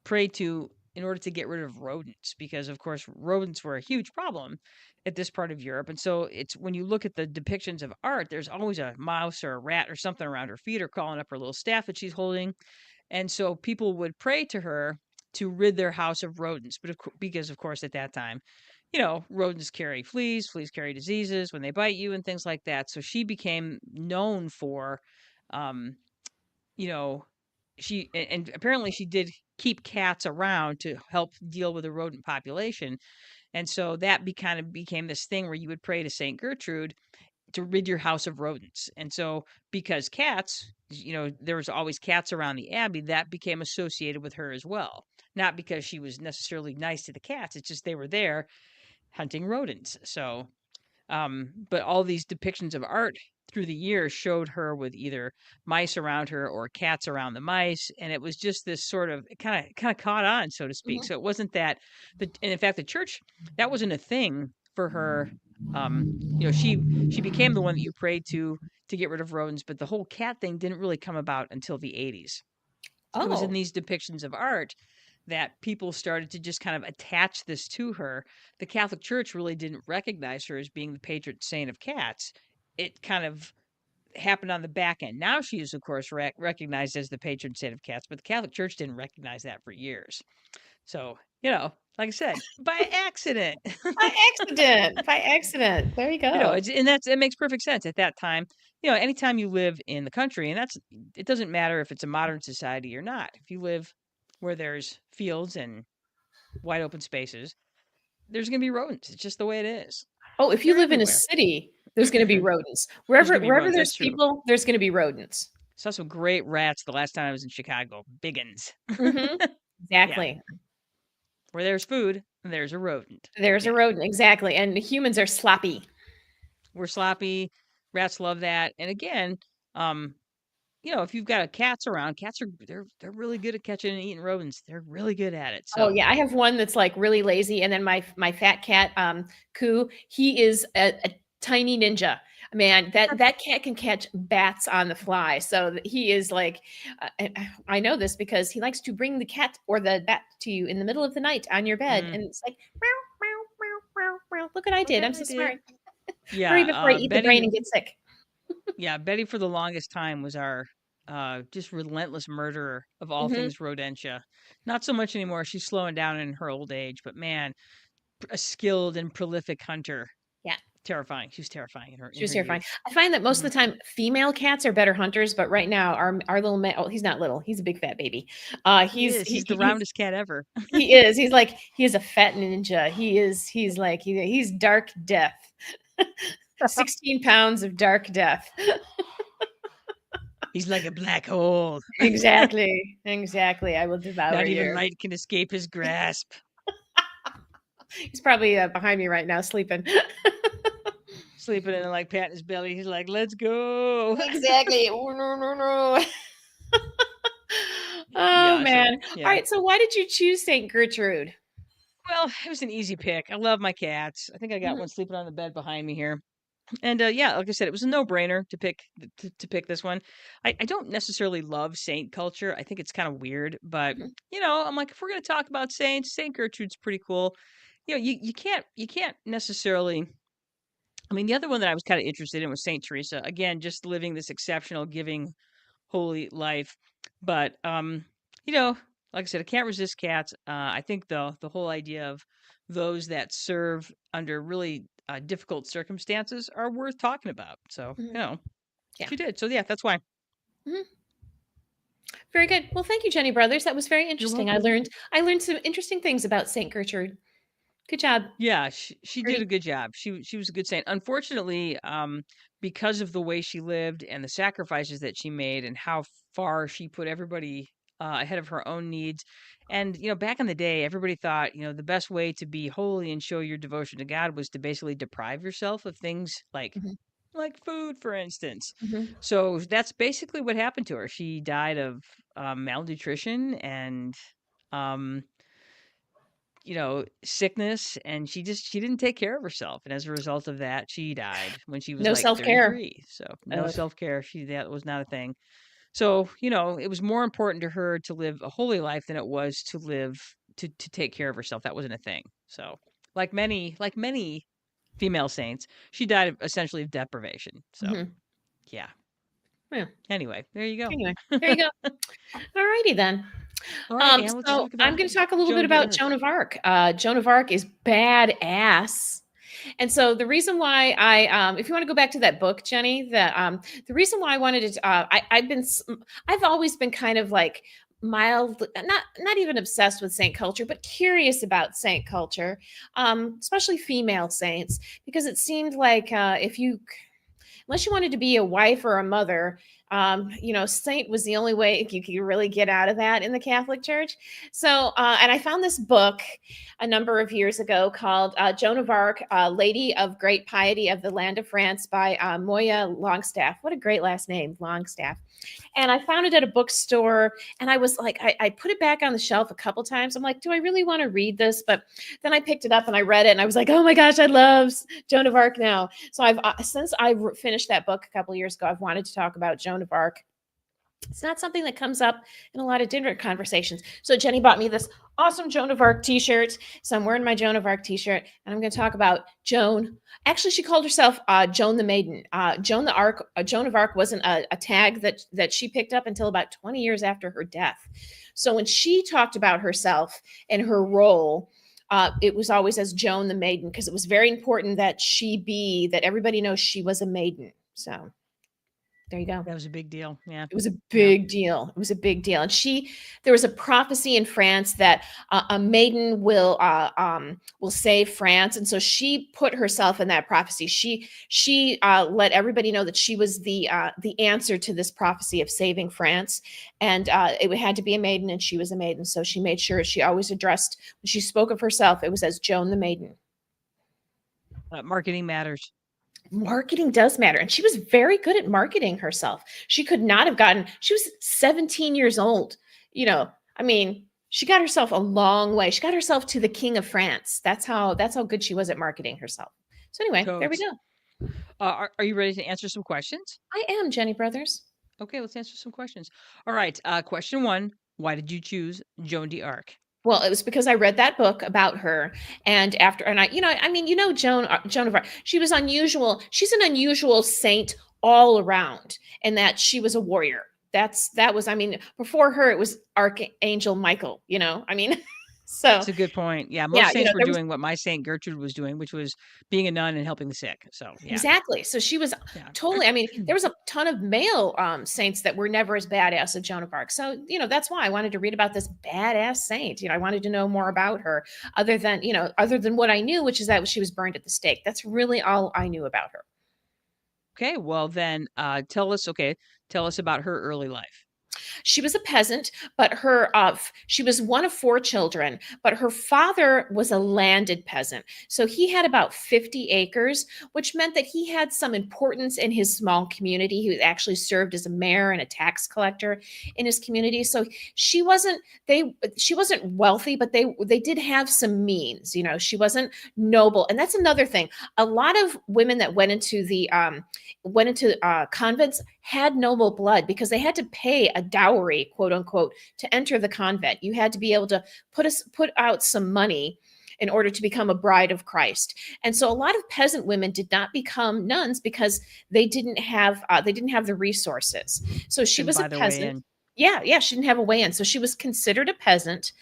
prayed to in order to get rid of rodents, because of course rodents were a huge problem at this part of Europe. And so it's when you look at the depictions of art, there's always a mouse or a rat or something around her feet or crawling up her little staff that she's holding. And so people would pray to her to rid their house of rodents, but because of course at that time, rodents carry fleas, fleas carry diseases when they bite you and things like that. So she became known for, um, you know, and apparently she did keep cats around to help deal with the rodent population. And so that kind of became this thing where you would pray to Saint Gertrude to rid your house of rodents. And so because cats, there was always cats around the abbey, that became associated with her as well. Not because she was necessarily nice to the cats, it's just they were there hunting rodents. So but all these depictions of art through the years showed her with either mice around her or cats around the mice, and it was just this sort of kind of caught on, so to speak. Mhm. So it wasn't that and in fact the church, that wasn't a thing for her. She became the one that you prayed to get rid of rodents, but the whole cat thing didn't really come about until the 80s. It was in Oh. these depictions of art that people started to just kind of attach this to her. The Catholic Church really didn't recognize her as being the patron saint of cats. It kind of happened on the back end. Now she is, of course, recognized as the patron saint of cats, but the Catholic Church didn't recognize that for years. So, like I said, by accident. By accident. By accident. There you go. It makes perfect sense at that time. Anytime you live in the country, and it doesn't matter if it's a modern society or not. If you live where there's fields and wide open spaces, there's going to be rodents. It's just the way it is. Oh, if you They're live in a everywhere. city, there's gonna be rodents. There's Wherever going to be wherever rodents. there's That's true. people, there's gonna be rodents. Saw some great rats the last time I was in Chicago. Biggins. Mhm. Yeah. Exactly. Where there's food, there's a rodent. There's a Yeah. rodent, exactly, and humans are sloppy. We're sloppy. Rats love that. And again, um, if you've got cats around, cats they're really good at catching and eating rodents. They're really good at it. Oh, So yeah, I have one that's, like, really lazy, and then my fat cat, Koo, he is a tiny ninja. Man, that cat can catch bats on the fly, so he is, like and I know this because he likes to bring the cat or the bat to you in the middle of the night on your bed, and it's like, "Meow, meow, meow, meow, meow. Look what I look did. what I'm I so did. smart. Hurry Yeah. before I eat the brain and get sick." Yeah, Betty for the longest time was our just relentless murderer of all Mhm. things rodentia. Not so much anymore. She's slowing down in her old age, but man, a skilled and prolific hunter. Yeah. Terrifying. She was terrifying in her She in was her terrifying. youth. I find that most Mhm. of the time, female cats are better hunters, but right now, our little man oh, he's not little, he's a big fat baby. He is. He's the He's roundest cat ever. he is, he's like he is a fat ninja. He's like he's dark death. 16 pounds of dark death. He's like a black hole. Exactly, exactly. I will devour Not even you. light can escape his grasp. He's probably, behind me right now sleeping. Sleeping in like patting his belly. He's like, let's go. Exactly. Oh, no, no, no. Oh, Yeah, so man. yeah. Alright, so why did you choose Saint Gertrude? Well, it was an easy pick. I love my cats. I think I got Mhm. one sleeping on the bed behind me here. And yeah, like I said, it was a no-brainer to pick to pick this one. I don't necessarily love saint culture. I think it's kind of weird, but Mhm. I'm like, if we're gonna talk about saints, Saint Gertrude's pretty cool. You can't necessarily. I mean, the other one that I was kind of interested in was Saint Teresa. Again, just living this exceptional, giving, holy life. But like I said, I can't resist cats. I think the whole idea of those that serve under really difficult circumstances are worth talking about. So Mhm. Yeah. she did. So yeah, that's why. Mhm. Very good. Well, thank you, Jenny Brothers. That was very You're interesting. I welcome. learned I learned some interesting things about Saint Gertrude. Good job, Yeah, she did a Gertie. good job. She was a good saint. Unfortunately, because of the way she lived and the sacrifices that she made and how far she put everybody ahead of her own needs, and back in the day, everybody thought the best way to be holy and show your devotion to God was to basically deprive yourself of things Mhm. like food, for instance. Mhm. So that's basically what happened to her. She died of malnutrition and um sickness, and she didn't take care of herself, and as a result of that, she died when she was No like self-care. 33. So no Ugh. self-care. That was not a thing. So, it was more important to her to live a holy life than it was to live to take care of herself. That wasn't a thing. So, like many female saints, she died essentially of deprivation. So, Mhm. yeah. Yeah. Anyway, there you go. Anyway, there you go. Alrighty then. All right, and let's So talk I'm about going to talk a little bit Joan about d'Arc. Joan of Arc. Joan of Arc is badass. And so the reason why if you want to go back to that book, Jenny, the reason why I wanted to, I've always been kind of like mild, not even obsessed with saint culture, but curious about saint culture, especially female saints, because it seemed like if you unless you wanted to be a wife or a mother, saint was the only way you could really get out of that in the Catholic Church. So, and I found this book a number of years ago called Joan of Arc, Lady of Great Piety of the Land of France by Moya Longstaff. What a great last name, Longstaff. And I found it at a bookstore, and I was like, I put it back on the shelf a couple times. I'm like, do I really want to read this? But then I picked it up and I read it, and I was like, oh my gosh, I love Joan of Arc now. So I've since finished that book a couple years ago, I've wanted to talk about Joan of Arc. It's not something that comes up in a lot of dinner conversations. So Jenny bought me this awesome Joan of Arc t-shirt. So I'm wearing my Joan of Arc t-shirt, and I'm going to talk about Joan. Actually, she called herself Joan the Maiden. Joan of Arc wasn't a tag that she picked up until about 20 years after her death. So when she talked about herself and her role, it was always as Joan the Maiden, because it was very important that that everybody knows she was a maiden. So there you go. That was a big deal. Yeah. It was a Yeah. big deal. It was a big deal. And there was a prophecy in France that a maiden will save France, and so she put herself in that prophecy. She let everybody know that she was the answer to this prophecy of saving France, and it had to be a maiden, and she was a maiden. So she made sure she always addressed when she spoke of herself, it was as Joan the Maiden. Marketing matters. Marketing does matter, and she was very good at marketing herself. She could not have gotten She was 17 years old. I mean, she got herself a long way. She got herself to the king of France. That's how good she was at marketing herself. So anyway, there we Totes. go. Are you ready to answer some questions? I am Jenny Brothers. Okay, let's answer some questions. All right. Question one: why did you choose Joan d'Arc? Well, it was because I read that book about her, and Joan of Arc. She was unusual. She's an unusual saint all around, in that she was a warrior. Before her it was Archangel Michael. So It's a good point. Yeah, yeah, most saints were there was doing what my Saint Gertrude was doing, which was being a nun and helping the sick. So yeah, exactly. So she was yeah. totally. There was a ton of male saints that were never as badass as Joan of Arc. So that's why I wanted to read about this badass saint. I wanted to know more about her, other than what I knew, which is that she was burned at the stake. That's really all I knew about her. Okay, well then, tell us. Okay, tell us about her early life. She was a peasant, but she was one of 4 children, but her father was a landed peasant. So he had about 50 acres, which meant that he had some importance in his small community. He actually served as a mayor and a tax collector in his community. So she wasn't she wasn't wealthy, but they did have some means. She wasn't noble. And that's another thing. A lot of women that went into convents had noble blood because they had to pay a dowry, quote unquote, to enter the convent. You had to be able to put out some money in order to become a bride of Christ. And so a lot of peasant women did not become nuns because they didn't have the resources. So she was a peasant. Yeah, she didn't have a way in. So she was considered a peasant.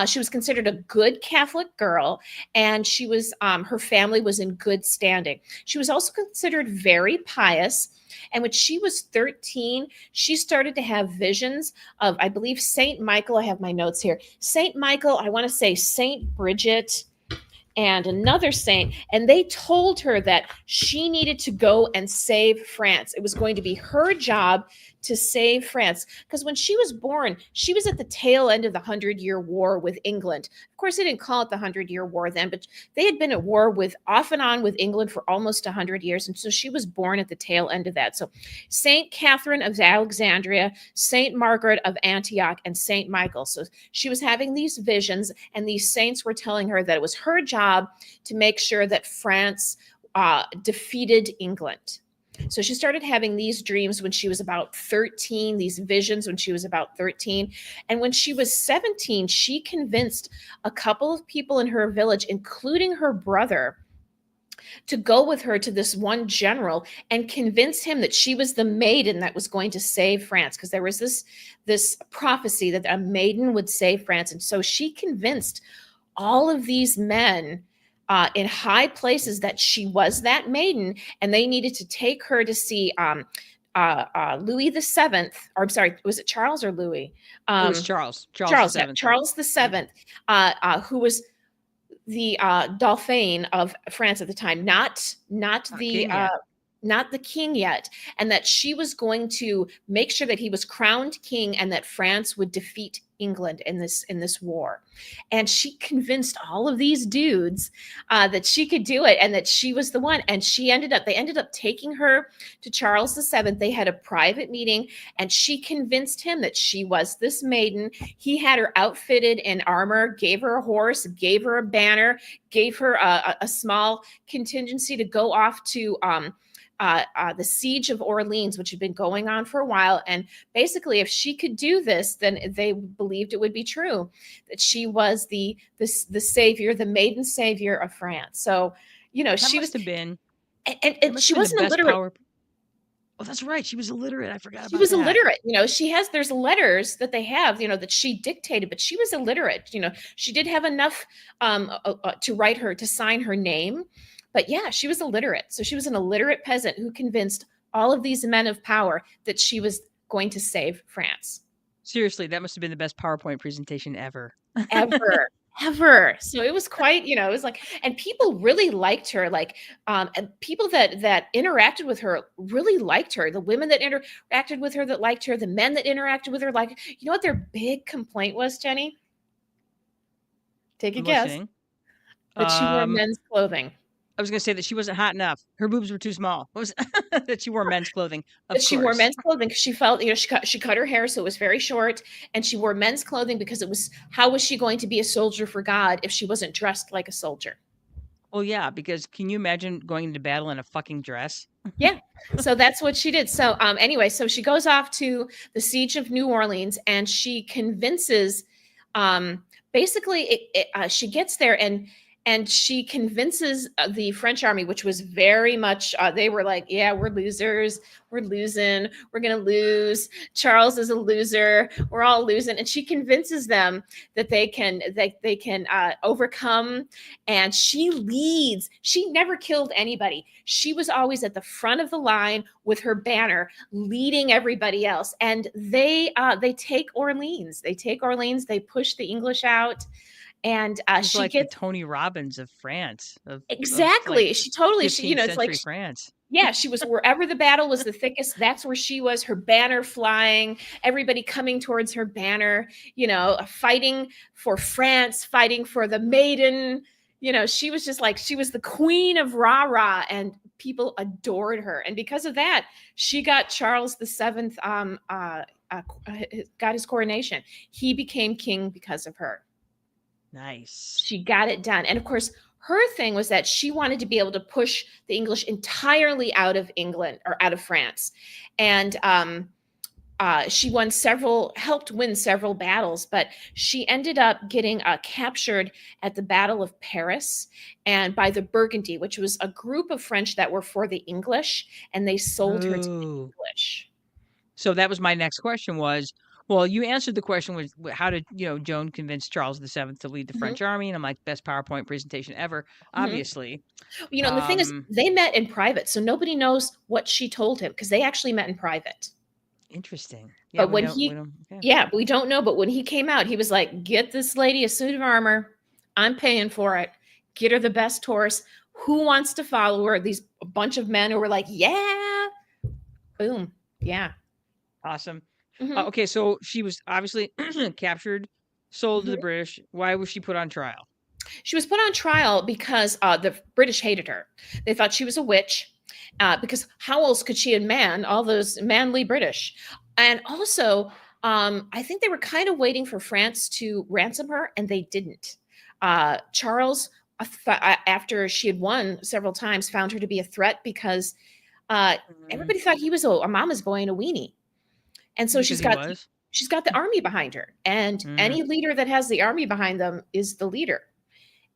She was considered a good Catholic girl, and she was her family was in good standing. She was also considered very pious. And when she was 13, she started to have visions of, I believe, Saint Michael. I have my notes here. Saint Michael, I want to say Saint Bridget, and another saint, and they told her that she needed to go and save France. It was going to be her job to save France. Because when she was born, she was at the tail end of the 100-Year War with England. Of course, they didn't call it the 100-Year War then, but they had been at war off and on with England for almost 100 years. And so she was born at the tail end of that. So St. Catherine of Alexandria, St. Margaret of Antioch, and St. Michael. So she was having these visions, and these saints were telling her that it was her job to make sure that France defeated England. So she started having these dreams when she was about 13, these visions when she was about 13. And when she was 17, she convinced a couple of people in her village, including her brother, to go with her to this one general and convince him that she was the maiden that was going to save France, because there was this prophecy that a maiden would save France. And so she convinced all of these men in high places that she was that maiden, and they needed to take her to see Louis the Seventh, or I'm sorry, was it Charles or Louis? It was Charles. Charles the Seventh, who was the Dauphin of France at the time, not the king yet, and that she was going to make sure that he was crowned king and that France would defeat England in this war. And she convinced all of these dudes that she could do it and that she was the one. And they ended up taking her to Charles VII. They had a private meeting, and she convinced him that she was this maiden. He had her outfitted in armor, gave her a horse, gave her a banner, gave her a small contingency to go off to the siege of Orleans, which had been going on for a while. And basically, if she could do this, then they believed it would be true, that she was the savior, the maiden savior of France. So, she must have been, and she wasn't illiterate. Oh, that's right. She was illiterate. I forgot about that. She was illiterate. There's letters that they have, that she dictated, but she was illiterate. She did have enough to sign her name. But yeah, she was illiterate. So she was an illiterate peasant who convinced all of these men of power that she was going to save France. Seriously, that must have been the best PowerPoint presentation ever. Ever. So it was quite, it was like, and people really liked her. Like, and people that interacted with her really liked her. The women that interacted with her that liked her, the men that interacted with her, like, you know what their big complaint was, Jenny? Take a guess. Listening. That she wore men's clothing. I was going to say that she wasn't hot enough. Her boobs were too small. That she wore men's clothing. She wore men's clothing because she felt, she cut her hair so it was very short, and she wore men's clothing because how was she going to be a soldier for God if she wasn't dressed like a soldier? Well, yeah, because can you imagine going into battle in a fucking dress? Yeah. So that's what she did. So anyway, so she goes off to the siege of New Orleans, and she convinces, basically, she gets there and she convinces the French army, which was very much, they were like, yeah, we're losers. We're losing. We're going to lose. Charles is a loser. We're all losing. And she convinces them that they can overcome. And she leads. She never killed anybody. She was always at the front of the line with her banner, leading everybody else. And they take Orleans. They push the English out. And she like gets the Tony Robbins of France. Exactly. She totally, it's like France. Yeah, she was wherever the battle was the thickest, that's where she was, her banner flying, everybody coming towards her banner, fighting for France, fighting for the maiden. She was just like, she was the queen of rah-rah, and people adored her. And because of that, she got Charles the Seventh, got his coronation. He became king because of her. Nice. She got it done. And of course, her thing was that she wanted to be able to push the English entirely out of England or out of France. And she helped win several battles, but she ended up getting captured at the Battle of Paris and by the Burgundy, which was a group of French that were for the English, and they sold her to the Ooh. English. So that was my next question was, well, you answered the question was how did, Joan convince Charles VII to lead the Mhm, French army? And I'm like, best PowerPoint presentation ever, mhm. obviously. And the thing is, Um, they met in private, so nobody knows what she told him because they actually met in private. Interesting. Yeah, But we when don't we he don't yeah. Yeah, we don't know, but when he came out, he was like, "Get this lady a suit of armor. I'm paying for it. Get her the best horse. Who wants to follow her?" These a bunch of men who were like, "Yeah." Boom. Yeah. Awesome. Mhm, Okay, so she was obviously captured, sold to the mhm. British. Why was she put on trial? She was put on trial because the British hated her. They thought she was a witch, because how else could she man all those manly British? And also, I think they were kind of waiting for France to ransom her, and they didn't. Charles, after she had won several times, found her to be a threat because uh, Mm, everybody thought he was a mama's boy and a weenie, and so because he was. she's got the army behind her, and Mm. any leader that has the army behind them is the leader.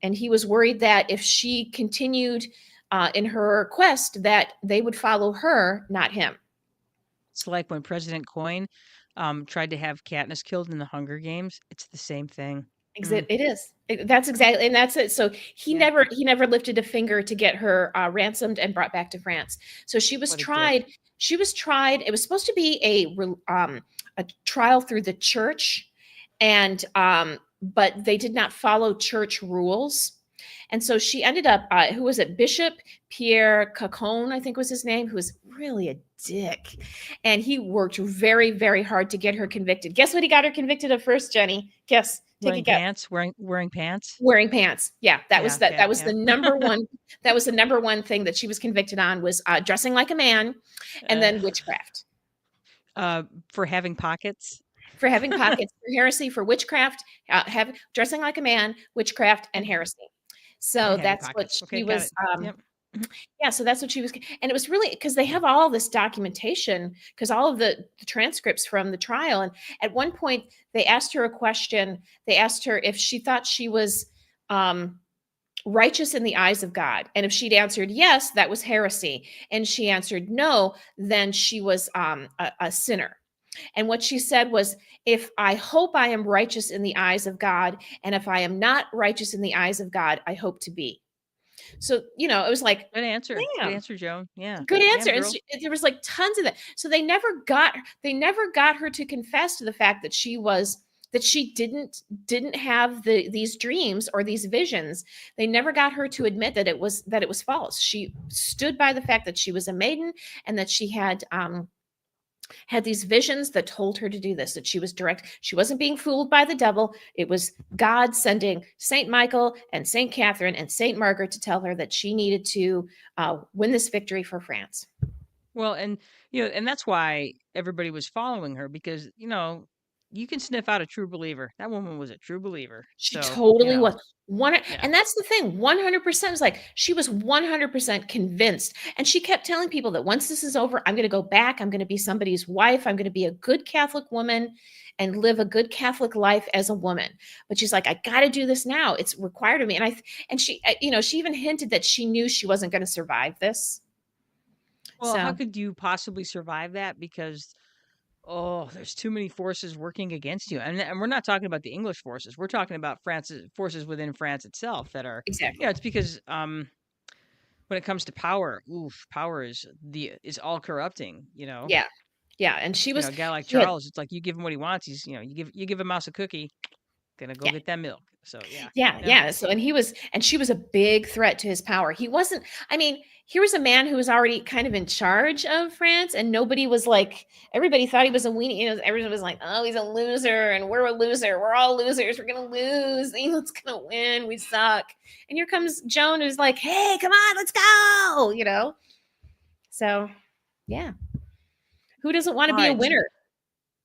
And he was worried that if she continued in her quest, that they would follow her, not him. It's like when President Coin tried to have Katniss killed in the Hunger Games. It's the same thing. Mm, It is. That's exactly, and that's it. So yeah, he never lifted a finger to get her ransomed and brought back to France. So she was what a dick. tried. She was tried. It was supposed to be a trial through the church, and but they did not follow church rules. And so she ended up, who was it? Bishop Pierre Cacon, I think was his name, who was really a dick. And he worked very, very hard to get her convicted. Guess what he got her convicted of first, Jenny? Guess. Take a Wearing guess. pants, wearing pants. Wearing pants. Yeah, Yeah, that okay, was yeah. the number one. That was the number one thing that she was convicted on was dressing like a man, and Uh, then witchcraft for having pockets for having pockets, for heresy, for witchcraft, have dressing like a man, witchcraft, and and heresy. So having that's what pockets. Okay, she got was. it. Yep. Mhm. Yeah, so that's what she was, and it was really because they have all this documentation, because all of the transcripts from the trial, and at one point they asked her a question. They asked her if she thought she was um, righteous in the eyes of God, and if she'd answered yes, that was heresy, and she answered no, then she was a sinner. And what she said was, if I hope I am righteous in the eyes of God, and if I am not righteous in the eyes of God, I hope to be. So, it was like, Good answer. Good damn, answer, Joan. Yeah. good answer. Damn, And girl. there was like tons of that. So they never got her to confess to the fact that she didn't have these dreams or these visions. They never got her to admit that it was false. She stood by the fact that she was a maiden, and that she had these visions that told her to do this, that she was direct. She wasn't being fooled by the devil. It was God sending Saint Michael and Saint Catherine and Saint Margaret to tell her that she needed to win this victory for France. Well, and and that's why everybody was following her because, you can sniff out a true believer. That woman was a true believer. She So, totally was. yeah. And that's the thing, 100% was like, she was 100% convinced. And she kept telling people that once this is over, I'm going to go back. I'm going to be somebody's wife. I'm going to be a good Catholic woman and live a good Catholic life as a woman. But she's like, I got to do this now. It's required of me. And she, she even hinted that she knew she wasn't going to survive this. Well, how So, could you possibly survive that? Because there's too many forces working against you. And we're not talking about the English forces. We're talking about France's forces within France itself that are, exactly. it's because when it comes to power, power is all corrupting, Yeah. Yeah. And she was, A guy like she had Charles, it's like you give him what he wants. He's, you give a mouse a cookie. Gonna go Yeah. get that milk. So yeah. Yeah, No. yeah. So, and she was a big threat to his power. He wasn't, I mean, here was a man who was already kind of in charge of France, and nobody was like, everybody thought he was a weenie. Everyone was like, oh, he's a loser, and we're a loser. We're all losers. We're gonna lose. England's gonna win. We suck. And here comes Joan, who's like, hey, come on, let's go. So, yeah. Who doesn't want to All be a right. winner?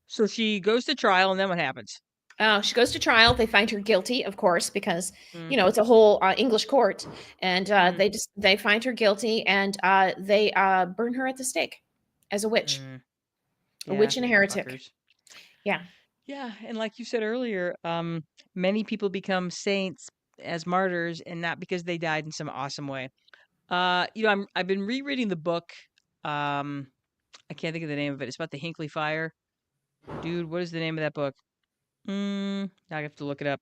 So she goes to trial, and then what happens? She goes to trial. They find her guilty, of course, because Mm, it's a whole English court, and mm, they find her guilty, and they burn her at the stake as mm. a Yeah, witch and a heretic. fuckers. Yeah. Yeah, and like you said earlier, many people become saints as martyrs, and not because they died in some awesome way. I've been rereading the book. Um, I can't think of the name of it. It's about the Hinkley Fire. Dude, what is the name of that book? I have to look it up.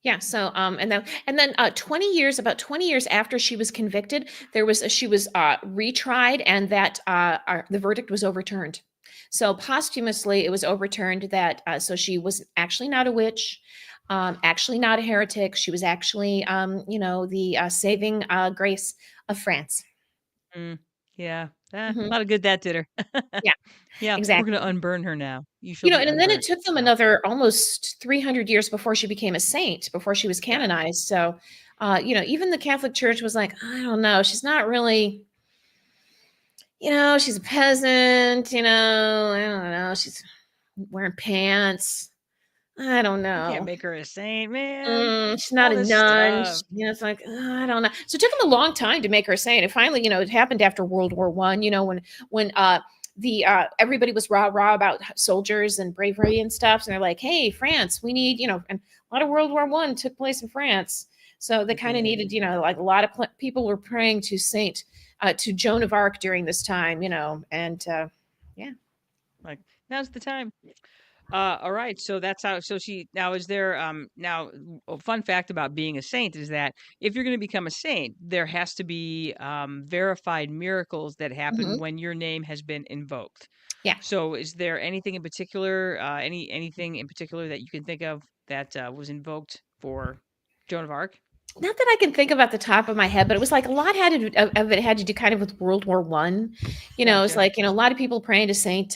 Yeah. So, and then 20 years, about 20 years after she was convicted, she was retried, and the verdict was overturned. So posthumously, it was overturned that so she was actually not a witch, actually not a heretic. She was actually, the saving grace of France. mm, yeah, a Hmm. lot of good that did her. Yeah, Yeah, we're gonna exactly. unburn her now. You shall be And then it unburnt. took them So another almost 300 years before she became a saint, before she was yeah, canonized. So, even the Catholic Church was like, I don't know, she's not really, she's a peasant, I don't know, she's wearing pants. I don't you can't know. make her a saint, man. She's not All a this nun. stuff. It's like, I don't know. So it took them a long time to make her a saint. And finally, it happened after World War One. When the everybody was rah rah about soldiers and bravery and stuff, and they're like, hey, France, we need, and a lot of World War One took place in France, so they kind of needed, like a lot of people were praying to Joan of Arc during this time, and yeah. Like, now's the time. All right. So that's how. So she now is there. Now a fun fact about being a saint is that if you're going to become a saint, there has to be verified miracles that happen Hmm. when your name has been invoked. Yeah. So is there anything in particular, anything in particular that you can think of that was invoked for Joan of Arc? Not that I can think of at the top of my head, but it was like a lot of it had to do kind of with World War One. It's Gotcha. like a lot of people praying to Saint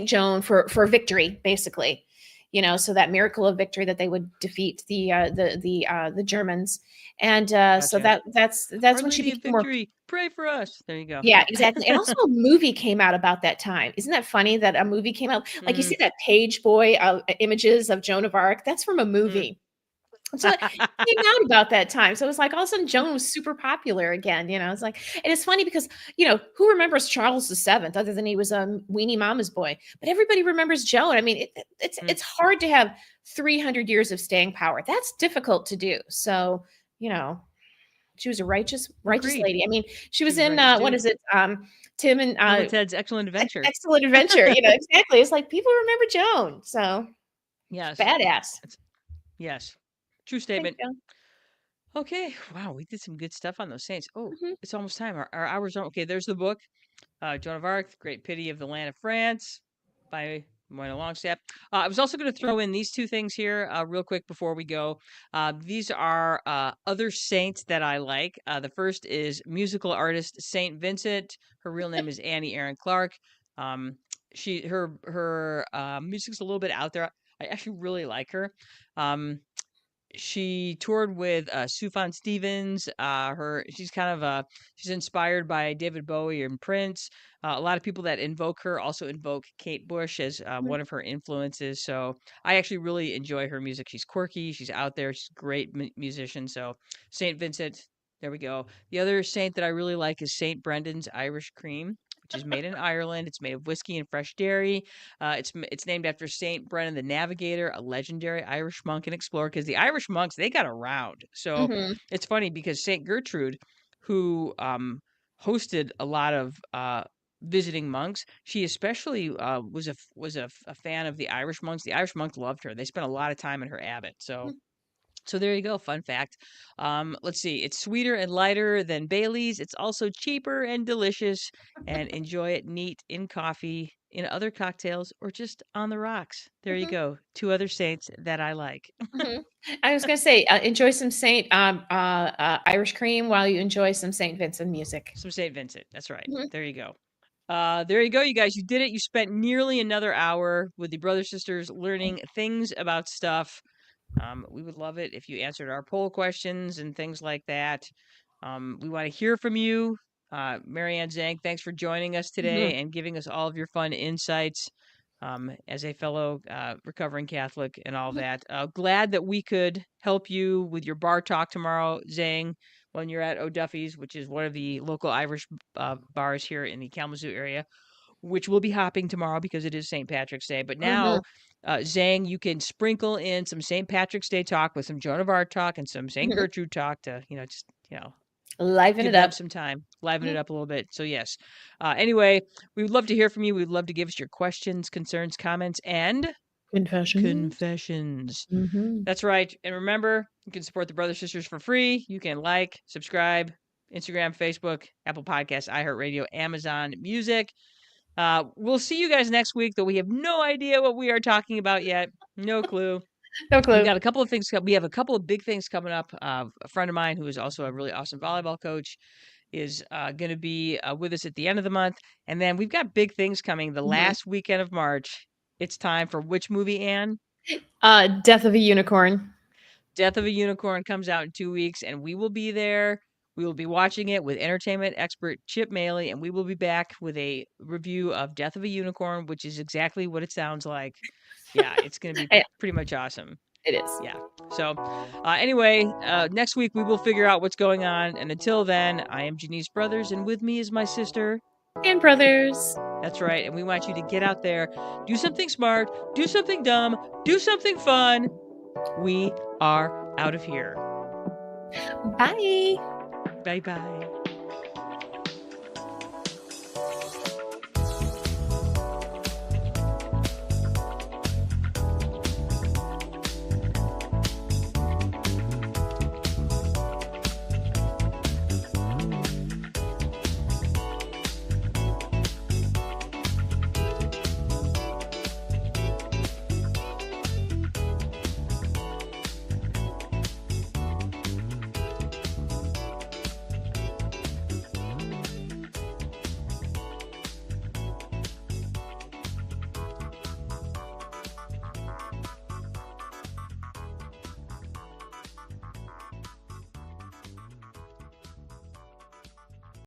Joan for victory, basically. So that miracle of victory that they would defeat the Germans, and so Gotcha. that's Our when she Lady of became more. Victory, pray for us. There you go. Yeah, Yep. exactly. And also a movie came out about that time. Isn't that funny that a movie came out? Like you Mm, see that page boy images of Joan of Arc. That's from a mm. movie. So it came out about that time. So it was like all of a sudden Joan was super popular again. It's like, and it's funny because, who remembers Charles VII other than he was a weenie mama's boy? But everybody remembers Joan. I mean, it's Mm. it's hard to have 300 years of staying power. That's difficult to do. So, she was a righteous Agreed. lady. I mean, she She was was a in righteous what dude. is it? Tim and Bill and Ted's Excellent Adventure. Excellent Adventure. Exactly. It's like people remember Joan. So Yes. badass. It's, yes. True Thanks, statement. Joan. Okay. Wow, we did some good stuff on those saints. Oh, Mhm. it's almost time. Our hours are okay. There's the book, Joan of Arc, The Great Pity of the Land of France by Moyna Longstaff. I was also going to throw in these two things here real quick before we go. These are other saints that I like. The first is musical artist Saint Vincent. Her real name is Annie Aaron Clark. Um, her music's a little bit out there. I actually really like her. She toured with Sufjan Stevens. She's kind of she's inspired by David Bowie and Prince. A lot of people that invoke her also invoke Kate Bush as Mhm. one of her influences. So I actually really enjoy her music. She's quirky. She's out there. She's a great musician. So Saint Vincent. There we go. The other saint that I really like is Saint Brendan's Irish Cream, which is made in Ireland. It's made of whiskey and fresh dairy. It's named after Saint Brennan the Navigator, a legendary Irish monk and explorer. Because the Irish monks they got around, so Mhm. it's funny because Saint Gertrude, who hosted a lot of visiting monks, she especially was a fan of the Irish monks. The Irish monks loved her. They spent a lot of time in her abbot. So there you go. Fun fact. Let's see. It's sweeter and lighter than Bailey's. It's also cheaper and delicious. And enjoy it neat in coffee in other cocktails, or just on the rocks. There you go. 2 other saints that I like. I was going to say, enjoy some Irish cream while you enjoy some St. Vincent music. Some St. Vincent. That's right. There you go. There you go, you guys. You did it. You spent nearly another hour with the brother sisters learning things about stuff. We would love it if you answered our poll questions and things like that. We want to hear from you. Marianne Zank, thanks for joining us today and giving us all of your fun insights as a fellow recovering Catholic and all that. Glad that we could help you with your bar talk tomorrow, Zang, when you're at O'Duffy's, which is one of the local Irish bars here in the Kalamazoo area, which we'll be hopping tomorrow because it is St. Patrick's Day. But now, Zang, you can sprinkle in some St. Patrick's Day talk with some Joan of Arc talk and some St. Gertrude talk to, liven give it them up. some time, liven it up a little bit. So yes. Anyway, we would love to hear from you. We'd love to give us your questions, concerns, comments, and confessions. That's right. And remember, you can support the Brother Sisters for free. You can like, subscribe, Instagram, Facebook, Apple Podcasts, iHeartRadio, Amazon Music. We'll see you guys next week, though we have no idea what we are talking about yet. No clue. No clue. We got a couple of things. We have a couple of big things coming up. A friend of mine who is also a really awesome volleyball coach is going to be with us at the end of the month. And then we've got big things coming the last weekend of March. It's time for which movie, Anne? Death of a Unicorn. Death of a Unicorn comes out in 2 weeks, and we will be there. We will be watching it with entertainment expert Chip Maley, and we will be back with a review of Death of a Unicorn, which is exactly what it sounds like. Yeah, it's going to be pretty much awesome. It is. Yeah. So anyway, next week we will figure out what's going on. And until then, I am Janice Brothers, and with me is my sister. And brothers. That's right. And we want you to get out there, do something smart, do something dumb, do something fun. We are out of here. Bye. Bye-bye.